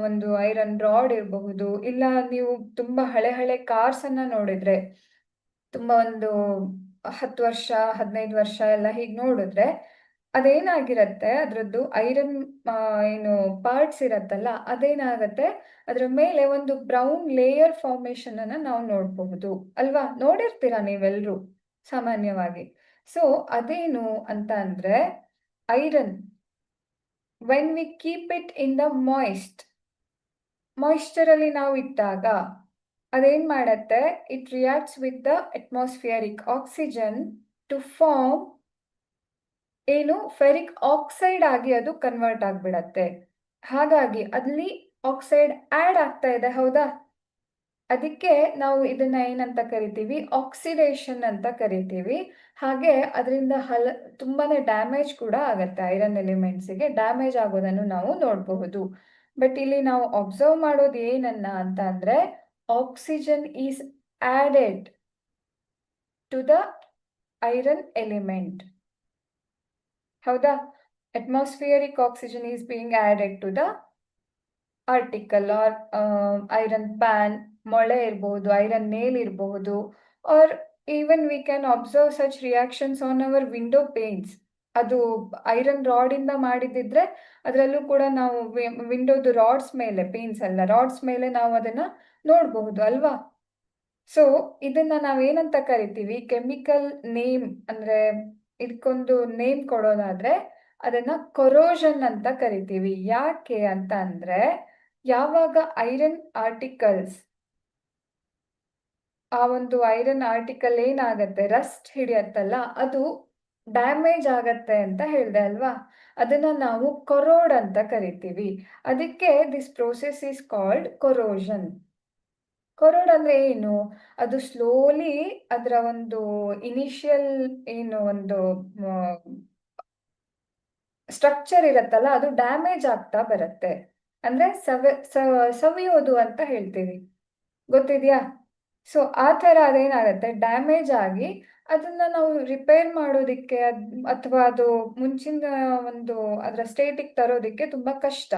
ಒಂದು ಐರನ್ ರಾಡ್ ಇರಬಹುದು. ಇಲ್ಲ ನೀವು ತುಂಬಾ ಹಳೆ ಕಾರ್ಸ್ ಅನ್ನ ನೋಡಿದ್ರೆ, ತುಂಬಾ ಒಂದು 10 ವರ್ಷ 15 ವರ್ಷ ಎಲ್ಲ ಹೀಗೆ ನೋಡಿದ್ರೆ ಅದೇನಾಗಿರತ್ತೆ ಅದರದ್ದು ಐರನ್ ಏನು ಪಾರ್ಟ್ಸ್ ಇರತ್ತಲ್ಲ ಅದೇನಾಗತ್ತೆ ಅದರ ಮೇಲೆ ಒಂದು ಬ್ರೌನ್ ಲೇಯರ್ ಫಾರ್ಮೇಶನ್ ಅನ್ನ ನಾವು ನೋಡಬಹುದು ಅಲ್ವಾ? ನೋಡಿರ್ತೀರಾ ನೀವೆಲ್ಲರೂ ಸಾಮಾನ್ಯವಾಗಿ. ಸೊ ಅದೇನು ಅಂತ ಅಂದ್ರೆ iron when we keep it in the moisture ಅಲ್ಲಿ ನಾವು ಇಟ್ಟಾಗ ಅದೇನ್ ಮಾಡತ್ತೆ, it reacts with the atmospheric oxygen to form ಏನು ಫೆರಿಕ್ ಆಕ್ಸೈಡ್ ಆಗಿ ಅದು ಕನ್ವರ್ಟ್ ಆಗ್ಬಿಡತ್ತೆ. ಹಾಗಾಗಿ ಅಲ್ಲಿ ಆಕ್ಸೈಡ್ ಆಡ್ ಆಗ್ತಾ ಇದೆ, ಹೌದಾ? ಅದಕ್ಕೆ ನಾವು ಇದನ್ನ ಏನಂತ ಕರಿತೀವಿ, ಆಕ್ಸಿಡೇಷನ್ ಅಂತ ಕರಿತೀವಿ. ಹಾಗೆ ಅದರಿಂದ ತುಂಬಾನೇ ಡ್ಯಾಮೇಜ್ ಕೂಡ ಆಗತ್ತೆ. ಐರನ್ ಎಲಿಮೆಂಟ್ಸ್ಗೆ ಡ್ಯಾಮೇಜ್ ಆಗೋದನ್ನು ನಾವು ನೋಡಬಹುದು. ಬಟ್ ಇಲ್ಲಿ ನಾವು ಅಬ್ಸರ್ವ್ ಮಾಡೋದು ಏನನ್ನ ಅಂತ ಅಂದ್ರೆ oxygen is added to the iron element. ಹೌದಾ? Atmospheric oxygen is being added to the article or iron pan, ಮೊಳೆ ಇರಬಹುದು, ಐರನ್ ನೇಲ್ ಇರಬಹುದು, or even we can observe such reactions on our window panes. ಅದು iron rod ಇಂದ ಮಾಡಿದಿದ್ರೆ ಅದರಲ್ಲೂ ಕೂಡ ನಾವು ವಿಂಡೋದು ರಾಡ್ಸ್ ಮೇಲೆ, ಪೇನ್ಸ್ ಅಲ್ಲ ರಾಡ್ಸ್ ಮೇಲೆ ನಾವು ಅದನ್ನ ನೋಡಬಹುದು ಅಲ್ವಾ? ಸೊ ಇದನ್ನ ನಾವೇನಂತ ಕರಿತೀವಿ, ಕೆಮಿಕಲ್ ನೇಮ್ ಅಂದ್ರೆ ಇದಕ್ಕೊಂದು ನೇಮ್ ಕೊಡೋದಾದ್ರೆ ಅದನ್ನ ಕೊರೋಷನ್ ಅಂತ ಕರಿತೀವಿ. ಯಾಕೆ ಅಂತ ಅಂದ್ರೆ ಯಾವಾಗ ಐರನ್ ಆರ್ಟಿಕಲ್ಸ್ ಆ ಒಂದು ಐರನ್ ಆರ್ಟಿಕಲ್ ಏನಾಗತ್ತೆ, ರಸ್ಟ್ ಹಿಡಿಯತ್ತಲ್ಲ, ಅದು ಡ್ಯಾಮೇಜ್ ಆಗತ್ತೆ ಅಂತ ಹೇಳಿದೆ ಅಲ್ವಾ? ಅದನ್ನ ನಾವು ಕೊರೋಡ್ ಅಂತ ಕರಿತೀವಿ. ಅದಕ್ಕೆ this process is called corrosion. ಕೊರೋಡ್ ಅಂದ್ರೆ ಏನು? ಅದು ಸ್ಲೋಲಿ ಅದರ ಒಂದು ಇನಿಷಿಯಲ್ ಏನು ಒಂದು ಸ್ಟ್ರಕ್ಚರ್ ಇರತ್ತಲ್ಲ ಅದು ಡ್ಯಾಮೇಜ್ ಆಗ್ತಾ ಬರುತ್ತೆ. ಅಂದ್ರೆ ಸವಿಯೋದು ಅಂತ ಹೇಳ್ತೀವಿ, ಗೊತ್ತಿದ್ಯಾ? ಸೊ ಆ ಥರ ಅದೇನಾಗತ್ತೆ, ಡ್ಯಾಮೇಜ್ ಆಗಿ ಅದನ್ನ ನಾವು ರಿಪೇರ್ ಮಾಡೋದಿಕ್ಕೆ ಅಥವಾ ಅದು ಮುಂಚಿನ ಒಂದು ಅದರ ಸ್ಟೇಟಿಗೆ ತರೋದಿಕ್ಕೆ ತುಂಬಾ ಕಷ್ಟ,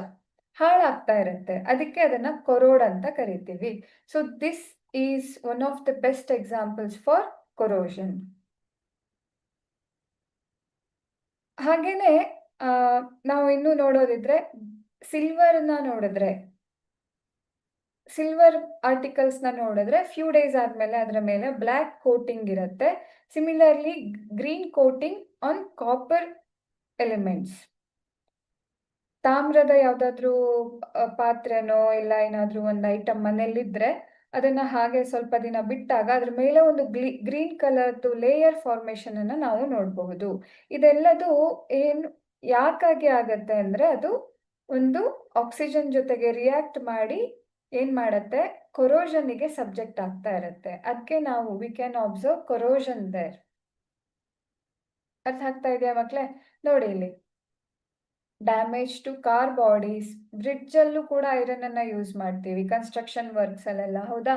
ಹಾಳಾಗ್ತಾ ಇರುತ್ತೆ. ಅದಕ್ಕೆ ಅದನ್ನ ಕೊರೋಡ್ ಅಂತ ಕರಿತೀವಿ. So this is one of the best examples for corrosion. ಹಾಗೇನೆ ನಾವು ಇನ್ನು ನೋಡೋದಿದ್ರೆ ಸಿಲ್ವರ್ನ ನೋಡಿದ್ರೆ, ಸಿಲ್ವರ್ ಆರ್ಟಿಕಲ್ಸ್ನ ನೋಡಿದ್ರೆ ಫ್ಯೂ ಡೇಸ್ ಆದಮೇಲೆ ಅದರ ಮೇಲೆ ಬ್ಲ್ಯಾಕ್ ಕೋಟಿಂಗ್ ಇರುತ್ತೆ. Similarly green coating on copper elements. ತಾಮ್ರದ ಯಾವುದಾದ್ರೂ ಪಾತ್ರೆನೋ ಇಲ್ಲ ಏನಾದರೂ ಒಂದು ಐಟಮ್ ಮನೇಲಿದ್ರೆ ಅದನ್ನ ಹಾಗೆ ಸ್ವಲ್ಪ ದಿನ ಬಿಟ್ಟಾಗ ಅದ್ರ ಮೇಲೆ ಒಂದು ಗ್ರೀನ್ ಕಲರ್ದು ಲೇಯರ್ ಫಾರ್ಮೇಶನ್ ಅನ್ನ ನಾವು ನೋಡಬಹುದು. ಇದೆಲ್ಲದು ಏನು ಯಾಕಾಗಿ ಆಗತ್ತೆ ಅಂದ್ರೆ ಅದು ಒಂದು ಆಕ್ಸಿಜನ್ ಜೊತೆಗೆ ರಿಯಾಕ್ಟ್ ಮಾಡಿ ಏನ್ ಮಾಡತ್ತೆ, ಕೊರೋಷನ್ಗೆ ಸಬ್ಜೆಕ್ಟ್ ಆಗ್ತಾ ಇರುತ್ತೆ. ಅದಕ್ಕೆ ನಾವು we can observe corrosion there. ಅರ್ಥ ಆಗ್ತಾ ಇದೆಯಾ ಮಕ್ಳೇ? ನೋಡಿ ಇಲ್ಲಿ, damage to car bodies, bridge ಅಲ್ಲೂ ಕೂಡ ಐರನ್ ಅನ್ನ ಯೂಸ್ ಮಾಡ್ತೀವಿ ಕನ್ಸ್ಟ್ರಕ್ಷನ್ ವರ್ಕ್ಸ್ ಅಲ್ಲೆಲ್ಲ, ಹೌದಾ?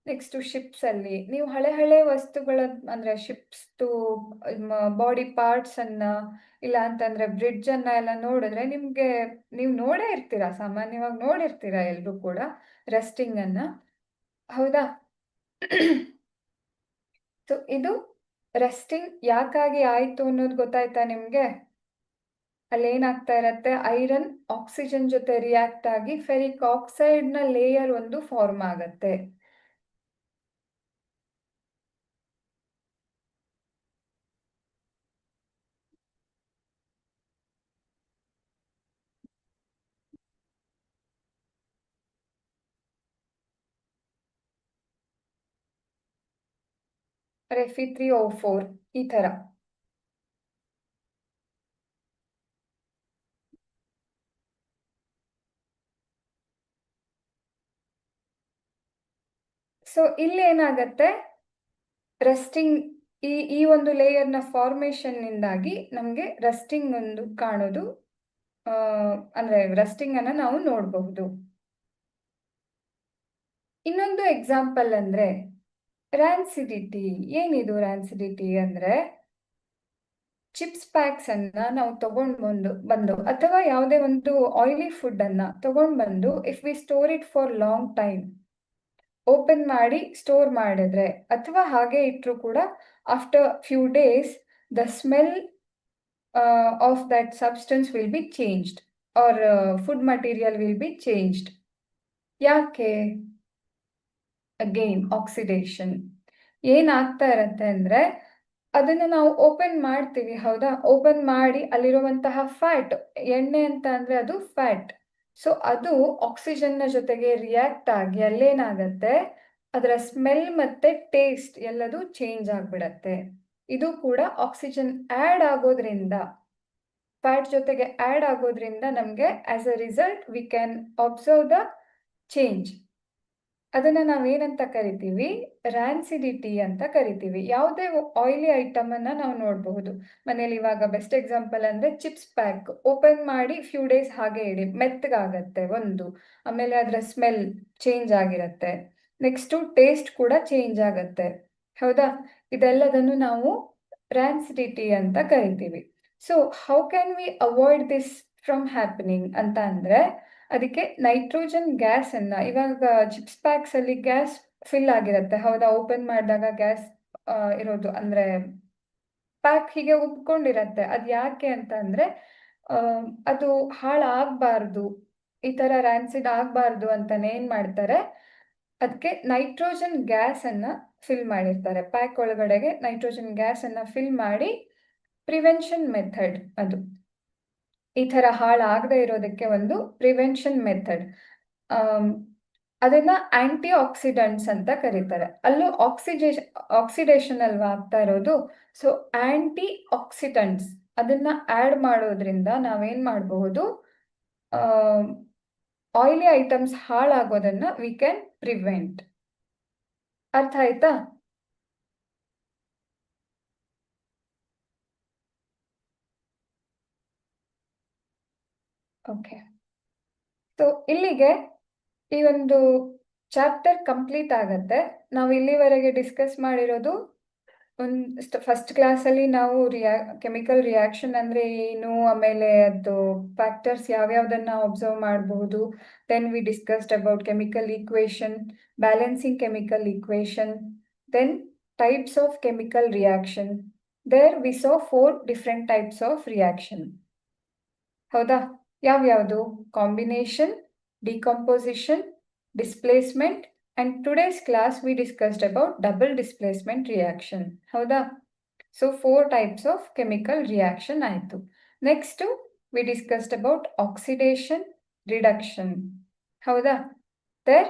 ನೆಕ್ಸ್ಟ್ ಶಿಪ್ಸ್ ಅಲ್ಲಿ ನೀವು ಹಳೆ ವಸ್ತುಗಳ ಅಂದ್ರೆ ಶಿಪ್ಸ್ ಬಾಡಿ ಪಾರ್ಟ್ಸ್ ಅನ್ನ ಇಲ್ಲ ಅಂತಂದ್ರೆ ಬ್ರಿಡ್ಜ್ ಅನ್ನ ಎಲ್ಲ ನೋಡಿದ್ರೆ ನೀವು ನೋಡೇ ಇರ್ತೀರಾ, ಸಾಮಾನ್ಯವಾಗಿ ನೋಡಿರ್ತೀರಾ ಎಲ್ರು ಕೂಡ ರೆಸ್ಟಿಂಗ್ ಅನ್ನ, ಹೌದಾ? ಸೊ ಇದು ರೆಸ್ಟಿಂಗ್ ಯಾಕಾಗಿ ಆಯ್ತು ಅನ್ನೋದು ಗೊತ್ತಾಯ್ತಾ ನಿಮ್ಗೆ? ಅಲ್ಲೇನಾಗ್ತಾ ಇರತ್ತೆ, ಐರನ್ ಆಕ್ಸಿಜನ್ ಜೊತೆ ರಿಯಾಕ್ಟ್ ಆಗಿ ಫೆರಿಕ್ ಆಕ್ಸೈಡ್ ನ ಲೇಯರ್ ಒಂದು ಫಾರ್ಮ್ ಆಗತ್ತೆ. Fe3O4 ಈ ತರ. ಸೊ ಇಲ್ಲಿ ಏನಾಗತ್ತೆ, ರಸ್ಟಿಂಗ್ ಈ ಒಂದು ಲೇಯರ್ನ ಫಾರ್ಮೇಶನ್ ಇಂದಾಗಿ ನಮಗೆ ರಸ್ಟಿಂಗ್ ಒಂದು ಕಾಣೋದು, ಅಂದ್ರೆ ರಸ್ಟಿಂಗ್ ಅನ್ನ ನಾವು ನೋಡಬಹುದು. ಇನ್ನೊಂದು ಎಕ್ಸಾಂಪಲ್ ಅಂದ್ರೆ ರ್ಯಾನ್ಸಿಡಿಟಿ. ಏನಿದು ರ್ಯಾನ್ಸಿಡಿಟಿ ಅಂದ್ರೆ ಚಿಪ್ಸ್ ಪ್ಯಾಕ್ಸ್ ಅನ್ನ ನಾವು ತಗೊಂಡು ಬಂದು ಅಥವಾ ಯಾವುದೇ ಒಂದು ಆಯಿಲಿ ಫುಡ್ ಅನ್ನ ತಗೊಂಡು ಬಂದು if we store it for long time, open ಮಾಡಿ ಸ್ಟೋರ್ ಮಾಡಿದ್ರೆ ಅಥವಾ ಹಾಗೆ ಇಟ್ಟರು ಕೂಡ after few days the smell of that substance will be changed or food material will be changed. ಯಾಕೆ? Again oxidation. ಏನಾಗ್ತಾ ಇರತ್ತೆ ಅಂದರೆ ಅದನ್ನು ನಾವು ಓಪನ್ ಮಾಡ್ತೀವಿ, ಹೌದಾ? ಓಪನ್ ಮಾಡಿ ಅಲ್ಲಿರುವಂತಹ ಫ್ಯಾಟ್, ಎಣ್ಣೆ ಅಂತ ಅಂದರೆ ಅದು ಫ್ಯಾಟ್. ಸೊ ಅದು ಆಕ್ಸಿಜನ್ನ ಜೊತೆಗೆ ರಿಯಾಕ್ಟ್ ಆಗಿ ಅಲ್ಲೇನಾಗತ್ತೆ, ಅದರ ಸ್ಮೆಲ್ ಮತ್ತು ಟೇಸ್ಟ್ ಎಲ್ಲದೂ ಚೇಂಜ್ ಆಗಿಬಿಡತ್ತೆ. ಇದು ಕೂಡ ಆಕ್ಸಿಜನ್ ಆ್ಯಡ್ ಆಗೋದ್ರಿಂದ, ಫ್ಯಾಟ್ ಜೊತೆಗೆ ಆ್ಯಡ್ ಆಗೋದ್ರಿಂದ ನಮಗೆ as a result V can observe the change. ಅದನ್ನು ನಾವೇನಂತ ಕರಿತೀವಿ? ರ್ಯಾನ್ಸಿಡಿಟಿ ಅಂತ ಕರಿತೀವಿ. ಯಾವುದೇ ಆಯಿಲಿ ಐಟಮನ್ನು ನಾವು ನೋಡಬಹುದು ಮನೇಲಿ. ಇವಾಗ ಬೆಸ್ಟ್ ಎಕ್ಸಾಂಪಲ್ ಅಂದರೆ ಚಿಪ್ಸ್ ಪ್ಯಾಕ್ ಓಪನ್ ಮಾಡಿ ಫ್ಯೂ ಡೇಸ್ ಹಾಗೆ ಇಡಿ, ಮೆತ್ತಗಾಗತ್ತೆ ಒಂದು. ಆಮೇಲೆ ಅದರ ಸ್ಮೆಲ್ ಚೇಂಜ್ ಆಗಿರುತ್ತೆ. ನೆಕ್ಸ್ಟು ಟೇಸ್ಟ್ ಕೂಡ ಚೇಂಜ್ ಆಗುತ್ತೆ, ಹೌದಾ? ಇದೆಲ್ಲದನ್ನು ನಾವು ರ್ಯಾನ್ಸಿಡಿಟಿ ಅಂತ ಕರಿತೀವಿ. So how can we avoid this from happening ಅಂತ ಅಂದರೆ ಅದಕ್ಕೆ ನೈಟ್ರೋಜನ್ ಗ್ಯಾಸನ್ನು, ಇವಾಗ ಚಿಪ್ಸ್ ಪ್ಯಾಕ್ಸಲ್ಲಿ ಗ್ಯಾಸ್ ಫಿಲ್ ಆಗಿರುತ್ತೆ, ಹೌದಾ? ಓಪನ್ ಮಾಡಿದಾಗ ಗ್ಯಾಸ್ ಇರೋದು ಅಂದರೆ ಪ್ಯಾಕ್ ಹೀಗೆ ಉಬ್ಕೊಂಡಿರತ್ತೆ. ಅದು ಯಾಕೆ ಅಂತ ಅಂದರೆ ಅದು ಹಾಳಾಗಬಾರ್ದು, ಈ ಥರ ರ್ಯಾನ್ಸಿಡ್ ಆಗಬಾರ್ದು ಅಂತಲೇ ಏನು ಮಾಡ್ತಾರೆ, ಅದಕ್ಕೆ ನೈಟ್ರೋಜನ್ ಗ್ಯಾಸನ್ನು ಫಿಲ್ ಮಾಡಿರ್ತಾರೆ. ಪ್ಯಾಕ್ ಒಳಗಡೆಗೆ ನೈಟ್ರೋಜನ್ ಗ್ಯಾಸನ್ನು ಫಿಲ್ ಮಾಡಿ ಪ್ರಿವೆನ್ಷನ್ ಮೆಥಡ್ ಅದು. ಈ ಥರ ಹಾಳಾಗದೇ ಇರೋದಕ್ಕೆ ಒಂದು ಪ್ರಿವೆನ್ಷನ್ ಮೆಥಡ್. ಅದನ್ನು ಆ್ಯಂಟಿ ಆಕ್ಸಿಡೆಂಟ್ಸ್ ಅಂತ ಕರೀತಾರೆ. ಅಲ್ಲೂ ಆಕ್ಸಿಡೇಷನ್ ಅಲ್ವಾ ಆಗ್ತಾ ಇರೋದು. ಸೊ ಆ್ಯಂಟಿ ಆಕ್ಸಿಡೆಂಟ್ಸ್ ಅದನ್ನು ಆ್ಯಡ್ ಮಾಡೋದ್ರಿಂದ ನಾವೇನು ಮಾಡಬಹುದು, ಆಯಿಲಿ ಐಟಮ್ಸ್ ಹಾಳಾಗೋದನ್ನು ವಿ ಕ್ಯಾನ್ ಪ್ರಿವೆಂಟ್. ಅರ್ಥ ಆಯ್ತಾ? ಓಕೆ. ಸೊ ಇಲ್ಲಿಗೆ ಈ ಒಂದು ಚಾಪ್ಟರ್ ಕಂಪ್ಲೀಟ್ ಆಗತ್ತೆ. ನಾವು ಇಲ್ಲಿವರೆಗೆ ಡಿಸ್ಕಸ್ ಮಾಡಿರೋದು ಫಸ್ಟ್ ಕ್ಲಾಸಲ್ಲಿ ನಾವು ಕೆಮಿಕಲ್ ರಿಯಾಕ್ಷನ್ ಅಂದರೆ ಏನು, ಆಮೇಲೆ ಅದು ಫ್ಯಾಕ್ಟರ್ಸ್ ಯಾವ್ಯಾವುದನ್ನು ಅಬ್ಸರ್ವ್ ಮಾಡಬಹುದು. Then we discussed about chemical equation, balancing chemical equation, then types of chemical reaction. There we saw 4 different types of reaction, ಹೌದಾ? ಯಾವ್ಯಾವುದು? Combination, decomposition, displacement, and today's class we discussed about double displacement reaction, ಹೌದಾ? So 4 types of chemical reaction ಆಯಿತು. Next we discussed about oxidation, reduction, ಹೌದಾ? Their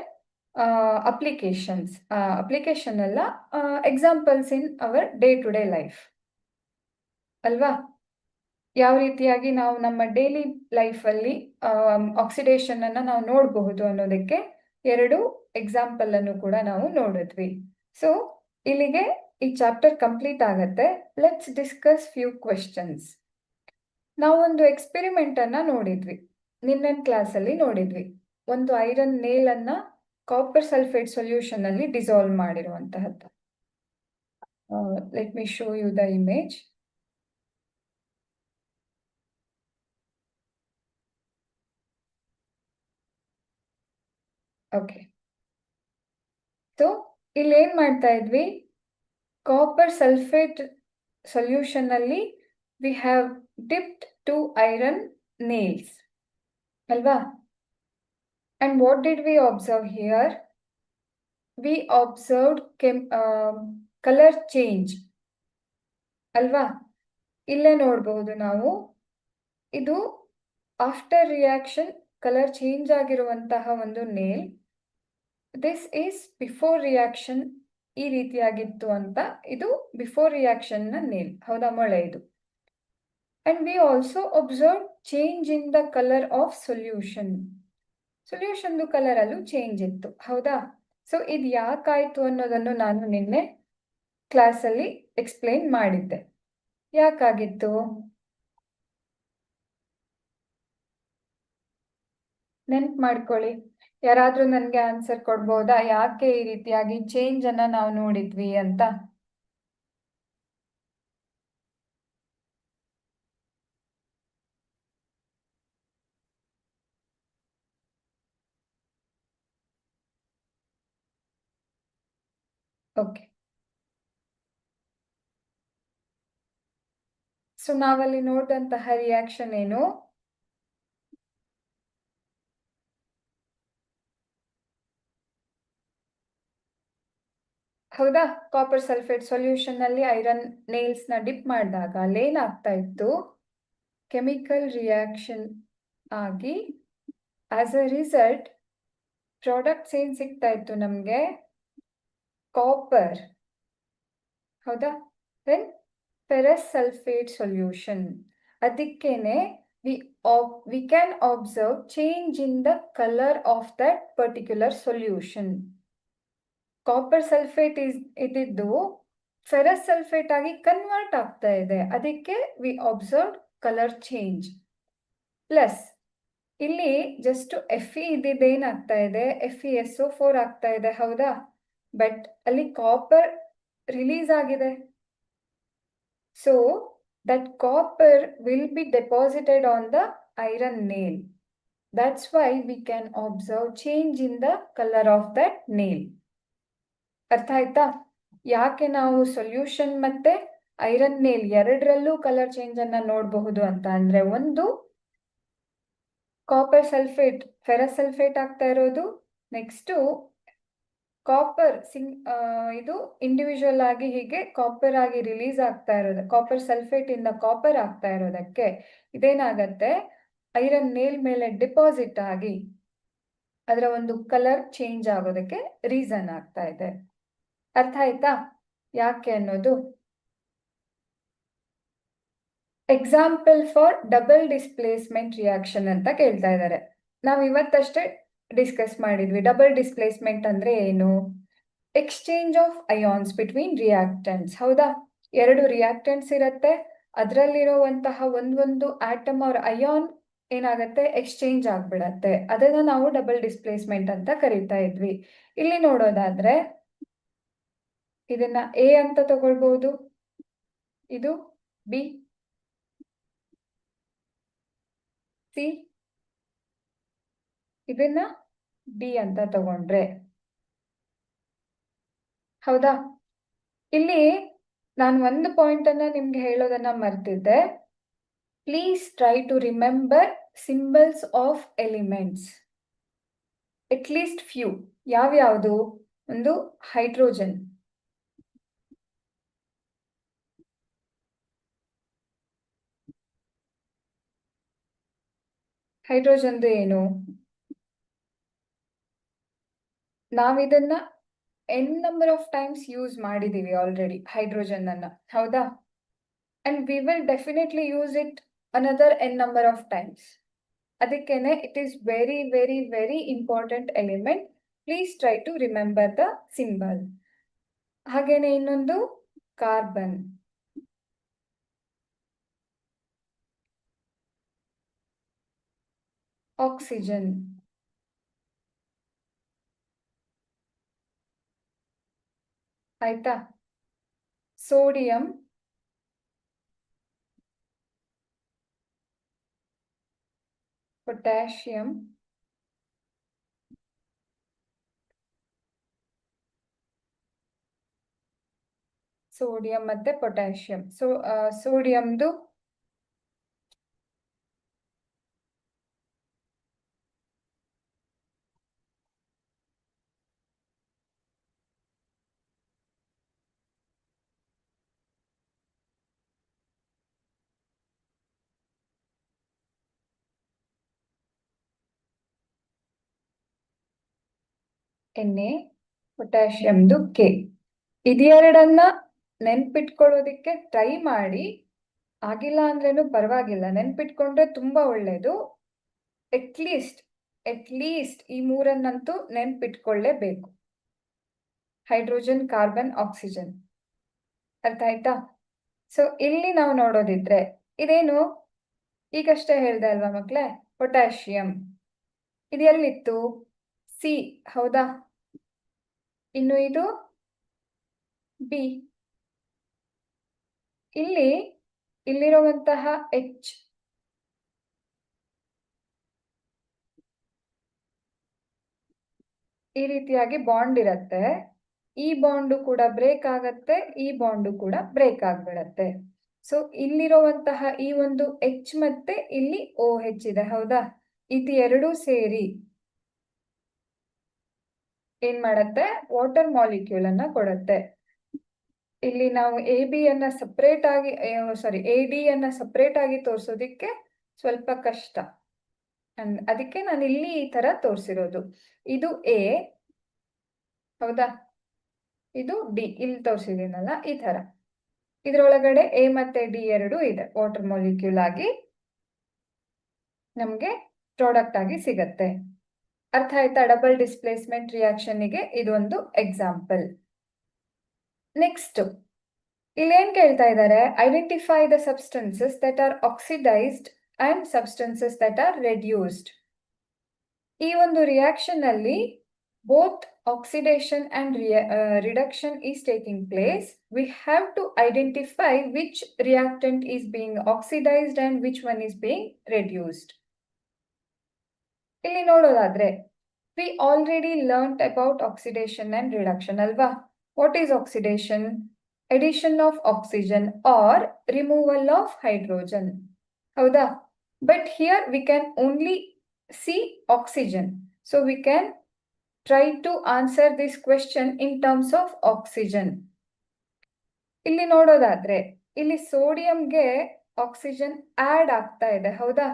applications, application ಅಲ್ಲ, examples in our day to day life, ಅಲ್ವಾ? ಯಾವ ರೀತಿಯಾಗಿ ನಾವು ನಮ್ಮ daily ಲೈಫಲ್ಲಿ ಆಕ್ಸಿಡೇಷನನ್ನು ನಾವು ನೋಡಬಹುದು ಅನ್ನೋದಕ್ಕೆ 2 ಎಕ್ಸಾಂಪಲನ್ನು ಕೂಡ ನಾವು ನೋಡಿದ್ವಿ. ಸೊ ಇಲ್ಲಿಗೆ ಈ ಚಾಪ್ಟರ್ ಕಂಪ್ಲೀಟ್ ಆಗುತ್ತೆ. Let's discuss few questions. ನಾವೊಂದು ಎಕ್ಸ್ಪೆರಿಮೆಂಟನ್ನು ನೋಡಿದ್ವಿ, ನಿನ್ನೆ ಕ್ಲಾಸಲ್ಲಿ ನೋಡಿದ್ವಿ. ಒಂದು ಐರನ್ ನೇಲನ್ನು ಕಾಪರ್ ಸಲ್ಫೇಟ್ ಸೊಲ್ಯೂಷನಲ್ಲಿ ಡಿಸಾಲ್ವ್ ಮಾಡಿರುವಂತಹದ್ದು. Let me show you the image. Okay. So ಇಲ್ಲಿ ಏನು ಮಾಡ್ತಾ ಇದ್ವಿ, ಕಾಪರ್ ಸಲ್ಫೇಟ್ ಸೊಲ್ಯೂಷನ್ನಲ್ಲಿ we have dipped 2 iron nails, ಅಲ್ವಾ? And what did we observe here? We observed colour change, ಅಲ್ವಾ? ಇಲ್ಲೇ ನೋಡಬಹುದು ನಾವು, ಇದು ಆಫ್ಟರ್ ರಿಯಾಕ್ಷನ್ ಕಲರ್ ಚೇಂಜ್ ಆಗಿರುವಂತಹ ಒಂದು nail. This is before reaction ಈ ರೀತಿಯಾಗಿತ್ತು ಅಂತ. ಇದು ಬಿಫೋರ್ ರಿಯಾಕ್ಷನ್ನ ನೇಲ್, ಹೌದಾ? ಮೊಳೆ ಇದು. And we also observe change in the colour of solution. ಸೊಲ್ಯೂಷನ್ದು ಕಲರಲ್ಲೂ ಚೇಂಜ್ ಇತ್ತು, ಹೌದಾ? ಸೊ ಇದು ಯಾಕಾಯಿತು ಅನ್ನೋದನ್ನು ನಾನು ನಿನ್ನೆ ಕ್ಲಾಸಲ್ಲಿ ಎಕ್ಸ್ಪ್ಲೇನ್ ಮಾಡಿದ್ದೆ. ಯಾಕಾಗಿತ್ತು ನೆನ್ಪು ಮಾಡ್ಕೊಳ್ಳಿ. ಯಾರಾದರೂ ನನಗೆ ಆನ್ಸರ್ ಕೊಡ್ಬೋದಾ, ಯಾಕೆ ಈ ರೀತಿಯಾಗಿ ಚೇಂಜನ್ನು ನಾವು ನೋಡಿದ್ವಿ ಅಂತ? ಓಕೆ. ಸೊ ನಾವಲ್ಲಿ ನೋಡಿದಂತಹ ರಿಯಾಕ್ಷನ್ ಏನು? ಹೌದಾ? ಕಾಪರ್ ಸಲ್ಫೇಟ್ ಸೊಲ್ಯೂಷನ್ ಅಲ್ಲಿ ಐರನ್ ನೇಲ್ಸ್ ನ ಡಿಪ್ ಮಾಡಿದಾಗ ಅಲ್ಲಿ ಏನಾಗ್ತಾ ಇತ್ತು? ಕೆಮಿಕಲ್ ರಿಯಾಕ್ಷನ್ ಆಗಿ ಆಸ್ ಅ ರಿಸಲ್ಟ್ ಪ್ರಾಡಕ್ಟ್ಸ್ ಏನ್ ಸಿಗ್ತಾ ಇತ್ತು ನಮ್ಗೆ? ಕಾಪರ್. ಹೌದಾ? Then ferrous sulphate solution. ಅದಕ್ಕೇನೆ we can observe change in the color of that particular solution. Copper sulphate ಇದ್ದಿದ್ದು ಫೆರಸ್ ಸಲ್ಫೇಟ್ ಆಗಿ ಕನ್ವರ್ಟ್ ಆಗ್ತಾ ಇದೆ, ಅದಕ್ಕೆ V observe colour change. Plus ಇಲ್ಲಿ ಜಸ್ಟ್ Fe ಇದ್ದಿದ್ದೇನಾಗ್ತಾ ಇದೆ? FeSO4 ಆಗ್ತಾ ಇದೆ, ಹೌದಾ? ಬಟ್ ಅಲ್ಲಿ ಕಾಪರ್ ರಿಲೀಸ್ ಆಗಿದೆ. So that copper will be deposited on the iron nail. That's why we can observe change in the color of that nail. ಅರ್ಥ ಆಯ್ತಾ? ಯಾಕೆ ನಾವು ಸೊಲ್ಯೂಷನ್ ಮತ್ತೆ ಐರನ್ ನೇಲ್ ಎರಡರಲ್ಲೂ ಕಲರ್ ಚೇಂಜ್ ಅನ್ನ ನೋಡಬಹುದು ಅಂತ ಅಂದ್ರೆ, ಒಂದು ಕಾಪರ್ ಸಲ್ಫೇಟ್ ಫೆರಸ್ ಸಲ್ಫೇಟ್ ಆಗ್ತಾ ಇರೋದು, ನೆಕ್ಸ್ಟ್ ಕಾಪರ್ ಇದು ಇಂಡಿವಿಜುವಲ್ ಆಗಿ ಹೀಗೆ ಕಾಪರ್ ಆಗಿ ರಿಲೀಸ್ ಆಗ್ತಾ ಇರೋದು, ಕಾಪರ್ ಸಲ್ಫೇಟ್ ಇಂದ ಕಾಪರ್ ಆಗ್ತಾ ಇರೋದಕ್ಕೆ ಇದೇನಾಗತ್ತೆ? ಐರನ್ ನೇಲ್ ಮೇಲೆ ಡಿಪಾಸಿಟ್ ಆಗಿ ಅದರ ಒಂದು ಕಲರ್ ಚೇಂಜ್ ಆಗೋದಕ್ಕೆ ರೀಸನ್ ಆಗ್ತಾ ಇದೆ. ಅರ್ಥ ಆಯ್ತಾ ಯಾಕೆ ಅನ್ನೋದು? Example for double displacement reaction ಅಂತ ಕೇಳ್ತಾ ಇದ್ದಾರೆ. ನಾವು ಇವತ್ತಷ್ಟೇ ಡಿಸ್ಕಸ್ ಮಾಡಿದ್ವಿ. ಡಬಲ್ ಡಿಸ್ಪ್ಲೇಸ್ಮೆಂಟ್ ಅಂದ್ರೆ ಏನು? Exchange of ions between reactants. ಹೌದಾ? ಎರಡು ರಿಯಾಕ್ಟೆಂಟ್ಸ್ ಇರುತ್ತೆ, ಅದರಲ್ಲಿರುವಂತಹ ಒಂದೊಂದು ಆಟಮ್ ಅವ್ರ ಅಯಾನ್ ಏನಾಗತ್ತೆ? ಎಕ್ಸ್ಚೇಂಜ್ ಆಗ್ಬಿಡತ್ತೆ. ಅದನ್ನ ನಾವು ಡಬಲ್ ಡಿಸ್ಪ್ಲೇಸ್ಮೆಂಟ್ ಅಂತ ಕರಿತಾ ಇದ್ವಿ. ಇಲ್ಲಿ ನೋಡೋದಾದ್ರೆ ಇದನ್ನ ಎ ಅಂತ ತಗೊಳ್ಬಹುದು, ಇದು ಬಿ, ಸಿ, ಇದನ್ನ ಡಿ ಅಂತ ತಗೊಂಡ್ರೆ, ಹೌದಾ? ಇಲ್ಲಿ ನಾನು ಒಂದು ಪಾಯಿಂಟ್ ಅನ್ನ ನಿಮ್ಗೆ ಹೇಳೋದನ್ನ ಮರ್ತಿದ್ದೆ. Please try to remember symbols of elements, at least few. ಯಾವ್ಯಾವುದು? ಒಂದು ಹೈಡ್ರೋಜನ್, ಹೈಡ್ರೋಜನ್ದು ಏನು? ನಾವಿದನ್ನ n number of times use ಮಾಡಿದೀವಿ ಆಲ್ರೆಡಿ ಹೈಡ್ರೋಜನ್ ಅನ್ನ, ಹೌದಾ? And we will definitely use it another n number of times. ಅದಕ್ಕೇನೆ it is very very very important element. Please try to remember the symbol. ಹಾಗೇನೆ ಇನ್ನೊಂದು carbon, oxygen, ಆಯ್ತಾ? Sodium, potassium, sodium ಮತ್ತೆ potassium. ಸೋಡಿಯಂದು Na, ಪೊಟ್ಯಾಷಿಯಂದು K. ಇದೆರಡನ್ನ ನೆನ್ಪಿಟ್ಕೊಳ್ಳೋದಿಕ್ಕೆ try ಮಾಡಿ. ಆಗಿಲ್ಲ ಅಂದ್ರೇನು ಪರವಾಗಿಲ್ಲ, ನೆನ್ಪಿಟ್ಕೊಂಡ್ರೆ ತುಂಬಾ ಒಳ್ಳೇದು. ಅಟ್ಲೀಸ್ಟ್ ಈ ಮೂರನ್ನಂತೂ ನೆನ್ಪಿಟ್ಕೊಳ್ಳೇಬೇಕು: ಹೈಡ್ರೋಜನ್, ಕಾರ್ಬನ್, ಆಕ್ಸಿಜನ್. ಅರ್ಥ ಆಯ್ತಾ? ಸೊ ಇಲ್ಲಿ ನಾವು ನೋಡೋದಿದ್ರೆ ಇದೇನು ಈಗಷ್ಟೇ ಹೇಳ್ದೆ ಅಲ್ವಾ ಮಕ್ಳೇ? ಪೊಟ್ಯಾಷಿಯಂ. ಇದು ಎಲ್ಲಿತ್ತು? ಸಿ, ಹೌದಾ? ಇನ್ನು ಇದು ಬಿ. ಇಲ್ಲಿರುವಂತಹ H, ಈ ರೀತಿಯಾಗಿ ಬಾಂಡ್ ಇರತ್ತೆ. ಈ ಬಾಂಡು ಕೂಡ ಬ್ರೇಕ್ ಆಗತ್ತೆ, ಈ ಬಾಂಡು ಕೂಡ ಬ್ರೇಕ್ ಆಗ್ಬಿಡತ್ತೆ. ಸೊ ಇಲ್ಲಿರುವಂತಹ ಈ ಒಂದು H ಮತ್ತೆ ಇಲ್ಲಿ OH ಇದೆ, ಹೌದಾ? ಇದು ಎರಡೂ ಸೇರಿ ಏನ್ ಮಾಡತ್ತೆ, ವಾಟರ್ ಮಾಲಿಕ್ಯೂಲ್ ಅನ್ನ ಕೊಡುತ್ತೆ. ಇಲ್ಲಿ ನಾವು AB ಅನ್ನ ಸಪರೇಟ್ ಆಗಿ AD ಅನ್ನ ಸಪರೇಟ್ ಆಗಿ ತೋರಿಸೋದಿಕ್ಕೆ ಸ್ವಲ್ಪ ಕಷ್ಟ. ಅದಕ್ಕೆ ನಾನು ಇಲ್ಲಿ ಈ ತರ ತೋರಿಸಿರೋದು. ಇದು A, ಹೌದಾ? ಇದು D, ಇಲ್ಲಿ ತೋರಿಸಿದೀನಲ್ಲ ಈ ತರ. ಇದ್ರೊಳಗಡೆ A ಮತ್ತೆ D ಎರಡು ಇದೆ, ವಾಟರ್ ಮಾಲಿಕ್ಯೂಲ್ ಆಗಿ ನಮ್ಗೆ ಪ್ರಾಡಕ್ಟ್ ಆಗಿ ಸಿಗತ್ತೆ. ಅರ್ಥ ಆಯ್ತಾ? ಡಬಲ್ ಡಿಸ್ಪ್ಲೇಸ್ಮೆಂಟ್ ರಿಯಾಕ್ಷನ್ಗೆ ಇದೊಂದು ಎಕ್ಸಾಂಪಲ್. ನೆಕ್ಸ್ಟ್ ಇಲ್ಲೇನ್ ಕೇಳ್ತಾ ಇದ್ದಾರೆ, identify the substances that are oxidised and substances that are reduced. ಈ ಒಂದು ರಿಯಾಕ್ಷನ್ ಅಲ್ಲಿ both oxidation and reduction is taking place. We have to identify which reactant is being oxidized and which one is being reduced. ಇಲ್ಲಿ ನೋಡೋದಾದ್ರೆ, we already learnt about oxidation and reduction ಅಲ್ವಾ? What is oxidation? Addition of oxygen or removal of hydrogen, ಹೌದಾ? But here we can only see oxygen. So we can try to answer this question in terms of oxygen. ಇಲ್ಲಿ ನೋಡೋದಾದ್ರೆ, ಇಲ್ಲಿ ಸೋಡಿಯಂಗೆ oxygen add ಆಗ್ತಾ ಇದೆ, ಹೌದಾ?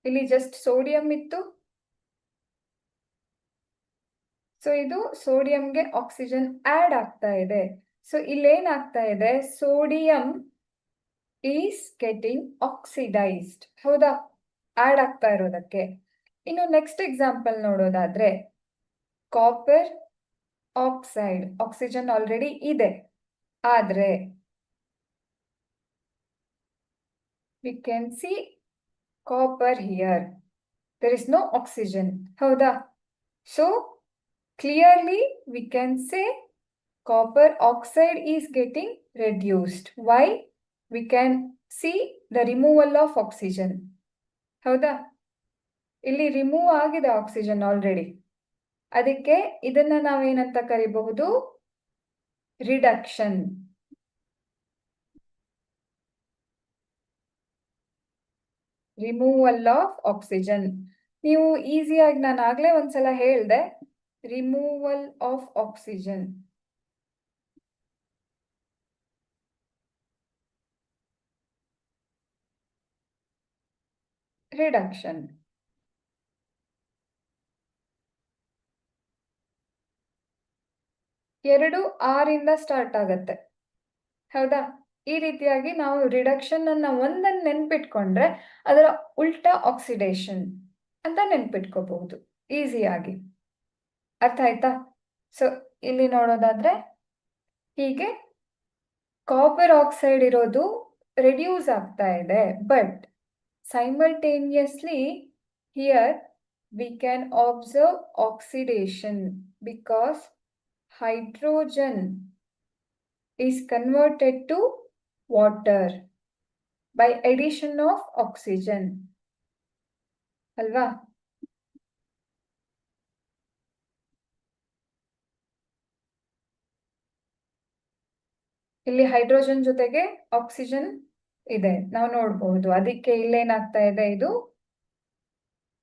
ಇಲ್ಲಿ just sodium ಇತ್ತು, so ಇದು ಸೋಡಿಯಂಗೆ ಆಕ್ಸಿಜನ್ ಆಡ್ ಆಗ್ತಾ ಇದೆ. ಸೊ ಇಲ್ಲೇನಾಗ್ತಾ ಇದೆ, ಸೋಡಿಯಂ ಈಸ್ ಗೆಟಿಂಗ್ ಆಕ್ಸಿಡೈಸ್ಡ್, ಹೌದಾ? ಆಡ್ ಆಗ್ತಾ ಇರೋದಕ್ಕೆ. ಇನ್ನು ನೆಕ್ಸ್ಟ್ ಎಕ್ಸಾಂಪಲ್ ನೋಡೋದಾದ್ರೆ, ಕಾಪರ್ ಆಕ್ಸೈಡ್, ಆಕ್ಸಿಜನ್ ಆಲ್ರೆಡಿ ಇದೆ, ಆದ್ರೆ we can see copper here, there is no oxygen, ಹೌದಾ? So clearly we can say copper oxide is getting reduced. Why? We can see the removal of oxygen, ಹೌದಾ? ಇಲ್ಲಿ remove ಆಗಿದೆ oxygen already, ಅದಕ್ಕೆ ಇದನ್ನ ನಾವೇನಂತ ಕರಿಬಹುದು, ರಿಡಕ್ಷನ್. Removal of oxygen. ನೀವು ಈಸಿಯಾಗಿ, ನಾನು ಆಗ್ಲೇ ಒಂದ್ಸಲ ಹೇಳ್ದೆ, ರಿಮೂವಲ್ ಆಫ್ ಆಕ್ಸಿಜನ್. ರಿಡಕ್ಷನ್. ಎರಡು R ಇಂದ ಸ್ಟಾರ್ಟ್ ಆಗತ್ತೆ, ಹೌದಾ? ಈ ರೀತಿಯಾಗಿ ನಾವು ರಿಡಕ್ಷನ್ ಅನ್ನ ಒಂದನ್ನು ನೆನ್ಪಿಟ್ಕೊಂಡ್ರೆ ಅದರ ಉಲ್ಟಾ ಆಕ್ಸಿಡೇಷನ್ ಅಂತ ನೆನ್ಪಿಟ್ಕೋಬಹುದು ಈಸಿಯಾಗಿ. ಅರ್ಥ ಆಯ್ತಾ? ಸೊ ಇಲ್ಲಿ ನೋಡೋದಾದ್ರೆ, ಹೀಗೆ ಕಾಪರ್ ಆಕ್ಸೈಡ್ ಇರೋದು ರೆಡ್ಯೂಸ್ ಆಗ್ತಾ ಇದೆ, but simultaneously here we can observe oxidation because hydrogen is converted to water by addition of oxygen, ಅಲ್ವಾ? ಇಲ್ಲಿ ಹೈಡ್ರೋಜನ್ ಜೊತೆಗೆ ಆಕ್ಸಿಜನ್ ಇದೆ, ನಾವು ನೋಡಬಹುದು. ಅದಕ್ಕೆ ಇಲ್ಲೇನಾಗ್ತಾ ಇದೆ, ಇದು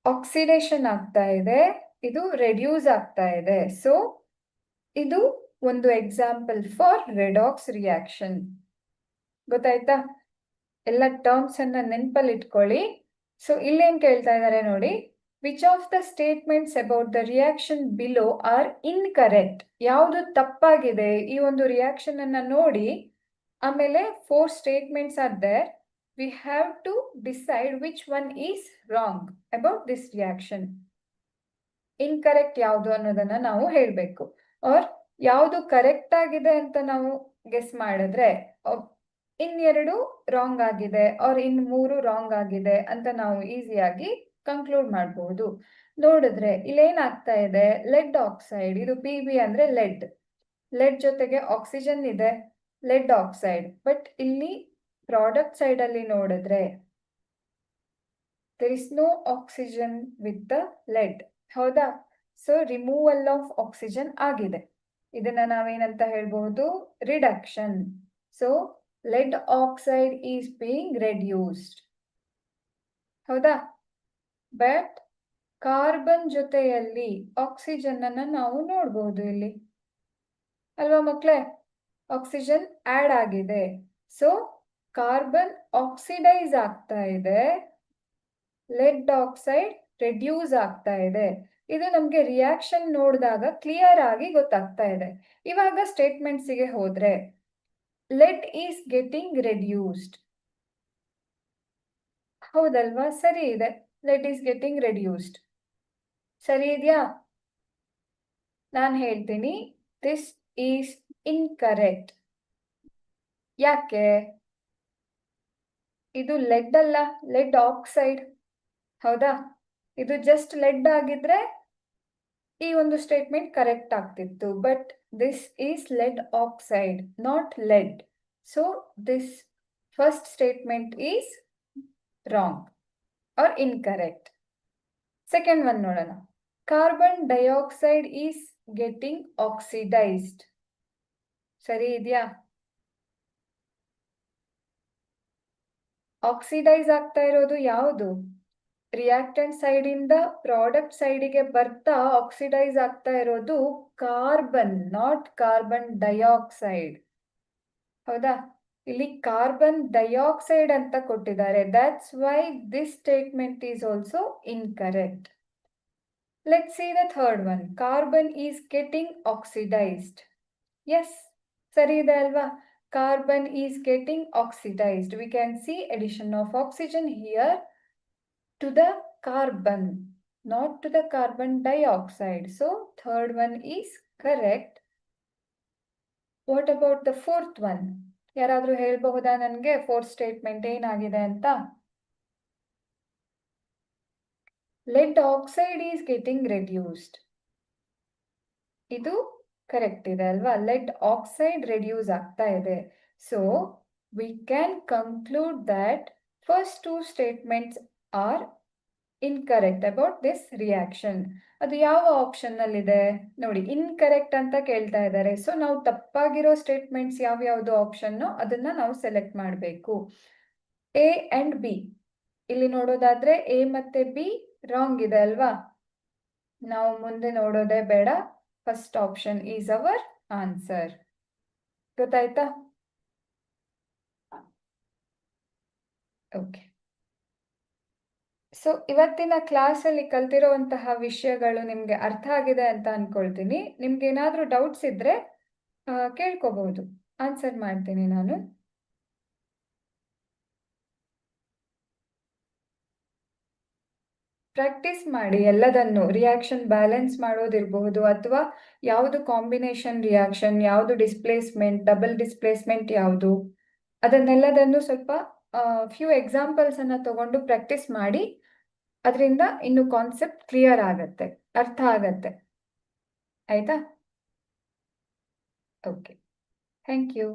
ಆಕ್ಸಿಡೇಷನ್ ಆಗ್ತಾ ಇದೆ, ಇದು ರೆಡ್ಯೂಸ್ ಆಗ್ತಾ ಇದೆ. ಸೊ ಇದು ಒಂದು ಎಕ್ಸಾಂಪಲ್ ಫಾರ್ ರೆಡಾಕ್ಸ್ ರಿಯಾಕ್ಷನ್. ಗೊತ್ತಾಯ್ತಾ? ಎಲ್ಲ ಟರ್ಮ್ಸ್ ಅನ್ನ ನೆನಪಲ್ಲಿ ಇಟ್ಕೊಳ್ಳಿ. ಸೊ ಇಲ್ಲೇನ್ ಕೇಳ್ತಾ ಇದ್ದಾರೆ ನೋಡಿ, which of the statements about the reaction below are incorrect? ಯಾವುದು ತಪ್ಪಾಗಿದೆ ಈ ಒಂದು ರಿಯಾಕ್ಷನ್ ಅನ್ನ ನೋಡಿ, ಆಮೇಲೆ 4 statements are there. We have to decide which one is wrong about this reaction. Incorrect ಯಾವುದು ಅನ್ನೋದನ್ನ ನಾವು ಹೇಳ್ಬೇಕು. ಆರ್ ಯಾವುದು ಕರೆಕ್ಟ್ ಆಗಿದೆ ಅಂತ ನಾವು ಗೆಸ್ ಮಾಡಿದ್ರೆ, ಇನ್ನೆರಡು ರಾಂಗ್ ಆಗಿದೆ ಆರ್ ಇನ್ 3 ರಾಂಗ್ ಆಗಿದೆ ಅಂತ ನಾವು ಈಸಿಯಾಗಿ ಕನ್ಕ್ಲೂಡ್ ಮಾಡಬಹುದು. ನೋಡಿದ್ರೆ ಇಲ್ಲೇನಾಗ್ತಾ ಇದೆ, ಲೆಡ್ ಆಕ್ಸೈಡ್, ಇದು Pb ಅಂದ್ರೆ ಲೆಡ್, ಲೆಡ್ ಜೊತೆಗೆ ಆಕ್ಸಿಜನ್ ಇದೆ, ಲೆಡ್ ಆಕ್ಸೈಡ್. ಬಟ್ ಇಲ್ಲಿ ಪ್ರಾಡಕ್ಟ್ ಸೈಡ್ ಅಲ್ಲಿ ನೋಡಿದ್ರೆ there is no oxygen with the lead, ಹೌದಾ? ಸೊ ರಿಮೂವಲ್ ಆಫ್ ಆಕ್ಸಿಜನ್ ಆಗಿದೆ. ಇದನ್ನ ನಾವೇನಂತ ಹೇಳ್ಬಹುದು? Reduction. So lead oxide is being reduced. ಹೌದಾ? ಬಟ್ ಕಾರ್ಬನ್ ಜೊತೆಯಲ್ಲಿ ಆಕ್ಸಿಜನ್ ಅನ್ನ ನಾವು ನೋಡಬಹುದು ಇಲ್ಲಿ, ಅಲ್ವಾ ಮಕ್ಕಳೇ? ಆಕ್ಸಿಜನ್ ಆಡ್ ಆಗಿದೆ. ಸೊ ಕಾರ್ಬನ್ ಆಕ್ಸಿಡೈಸ್ ಆಗ್ತಾ ಇದೆ, ಲೆಡ್ ಆಕ್ಸೈಡ್ ರೆಡ್ಯೂಸ್ ಆಗ್ತಾ ಇದೆ. ಇದು ನಮ್ಗೆ ರಿಯಾಕ್ಷನ್ ನೋಡಿದಾಗ ಕ್ಲಿಯರ್ ಆಗಿ ಗೊತ್ತಾಗ್ತಾ ಇದೆ. ಇವಾಗ ಸ್ಟೇಟ್ಮೆಂಟ್ಸಿಗೆ ಹೋದ್ರೆ, ಲೆಡ್ ಈಸ್ ಗೆಟಿಂಗ್ ರೆಡ್ಯೂಸ್ಡ್. ಹೌದಲ್ವಾ? ಸರಿ ಇದೆ. ಲೆಡ್ ಈಸ್ ಗೆಟಿಂಗ್ ರೆಡ್ಯೂಸ್ಡ್ ಸರಿ ಇದೆಯಾ? ನಾನು ಹೇಳ್ತೀನಿ, ದಿಸ್ ಈಸ್ ಇನ್ಕರೆಕ್ಟ್. ಯಾಕೆ? ಇದು ಲೆಡ್ ಅಲ್ಲ, ಲೆಡ್ ಆಕ್ಸೈಡ್. ಹೌದಾ? ಇದು ಜಸ್ಟ್ ಲೆಡ್ ಆಗಿದ್ರೆ ಈ ಒಂದು ಸ್ಟೇಟ್ಮೆಂಟ್ ಕರೆಕ್ಟ್ ಆಗ್ತಿತ್ತು. But this is lead oxide, not lead. So this first statement is wrong or incorrect. Second one ನೋಡೋಣ. Carbon dioxide is getting oxidised. ಸರಿ ಇದೆಯಾ? ಆಕ್ಸಿಡೈಸ್ ಆಗ್ತಾ ಇರೋದು ಯಾವುದು? ರಿಯಾಕ್ಟೆಂಟ್ ಸೈಡ್ ಇಂದ ಪ್ರಾಡಕ್ಟ್ ಸೈಡಿಗೆ ಬರ್ತಾ ಆಕ್ಸಿಡೈಸ್ ಆಗ್ತಾ ಇರೋದು ಕಾರ್ಬನ್, ನಾಟ್ ಕಾರ್ಬನ್ ಡೈಆಕ್ಸೈಡ್. ಹೌದಾ? ಇಲ್ಲಿ ಕಾರ್ಬನ್ ಡೈಆಕ್ಸೈಡ್ ಅಂತ ಕೊಟ್ಟಿದ್ದಾರೆ. That's why this statement is also incorrect. Let's see the third one. Carbon is getting oxidised. Yes, ಸರಿ ಇದೆ ಅಲ್ವಾ? Carbon is getting oxidized. We can see addition of oxygen here to the carbon, not to the carbon dioxide. So third one is correct. What about the fourth one? ಯಾರಾದರೂ ಹೇಳಬಹುದಾ ನನಗೆ fourth statement ಏನಾಗಿದೆ ಅಂತ? lead oxide is getting reduced. ಇದು correct ಇದೆ ಅಲ್ವಾ? LED oxide reduce ಆಗ್ತಾ ಇದೆ. So we can conclude that first two statements are incorrect about this reaction. ಅದು ಯಾವ ಆಪ್ಷನ್ ನಲ್ಲಿ ಇದೆ ನೋಡಿ? ಇನ್ಕರೆಕ್ಟ್ ಅಂತ ಕೇಳ್ತಾ ಇದ್ದಾರೆ. ಸೊ ನಾವು ತಪ್ಪಾಗಿರೋ ಸ್ಟೇಟ್ಮೆಂಟ್ಸ್ ಯಾವ್ಯಾವುದು ಆಪ್ಷನ್ ಅದನ್ನ ನಾವು ಸೆಲೆಕ್ಟ್ ಮಾಡಬೇಕು. A and B. ಇಲ್ಲಿ ನೋಡೋದಾದ್ರೆ ಎ ಮತ್ತೆ ಬಿ ರಾಂಗ್ ಇದೆ ಅಲ್ವಾ? ನಾವು ಮುಂದೆ ನೋಡೋದೇ ಬೇಡ. First option is our answer. ಗೊತ್ತಾಯ್ತಾ? ಓಕೆ. ಸೊ ಇವತ್ತಿನ ಕ್ಲಾಸಲ್ಲಿ ಕಲ್ತಿರುವಂತಹ ವಿಷಯಗಳು ನಿಮಗೆ ಅರ್ಥ ಆಗಿದೆ ಅಂತ ಅನ್ಕೊಳ್ತೀನಿ. ನಿಮ್ಗೆ ಏನಾದರೂ ಡೌಟ್ಸ್ ಇದ್ರೆ ಕೇಳ್ಕೋಬಹುದು, ಆನ್ಸರ್ ಮಾಡ್ತೀನಿ ನಾನು. ಪ್ರಾಕ್ಟೀಸ್ ಮಾಡಿ ಎಲ್ಲದನ್ನು. ರಿಯಾಕ್ಷನ್ ಬ್ಯಾಲೆನ್ಸ್ ಮಾಡೋದಿರಬಹುದು, ಅಥವಾ ಯಾವುದು ಕಾಂಬಿನೇಷನ್ ರಿಯಾಕ್ಷನ್, ಯಾವುದು ಡಿಸ್ಪ್ಲೇಸ್ಮೆಂಟ್, ಡಬಲ್ ಡಿಸ್ಪ್ಲೇಸ್ಮೆಂಟ್ ಯಾವುದು, ಅದನ್ನೆಲ್ಲದನ್ನು ಸ್ವಲ್ಪ ಫ್ಯೂ ಎಕ್ಸಾಂಪಲ್ಸ್ ಅನ್ನ ತಗೊಂಡು ಪ್ರಾಕ್ಟೀಸ್ ಮಾಡಿ. ಅದರಿಂದ ಇನ್ನು ಕಾನ್ಸೆಪ್ಟ್ ಕ್ಲಿಯರ್ ಆಗತ್ತೆ, ಅರ್ಥ ಆಗತ್ತೆ. ಆಯ್ತಾ? Okay, thank you.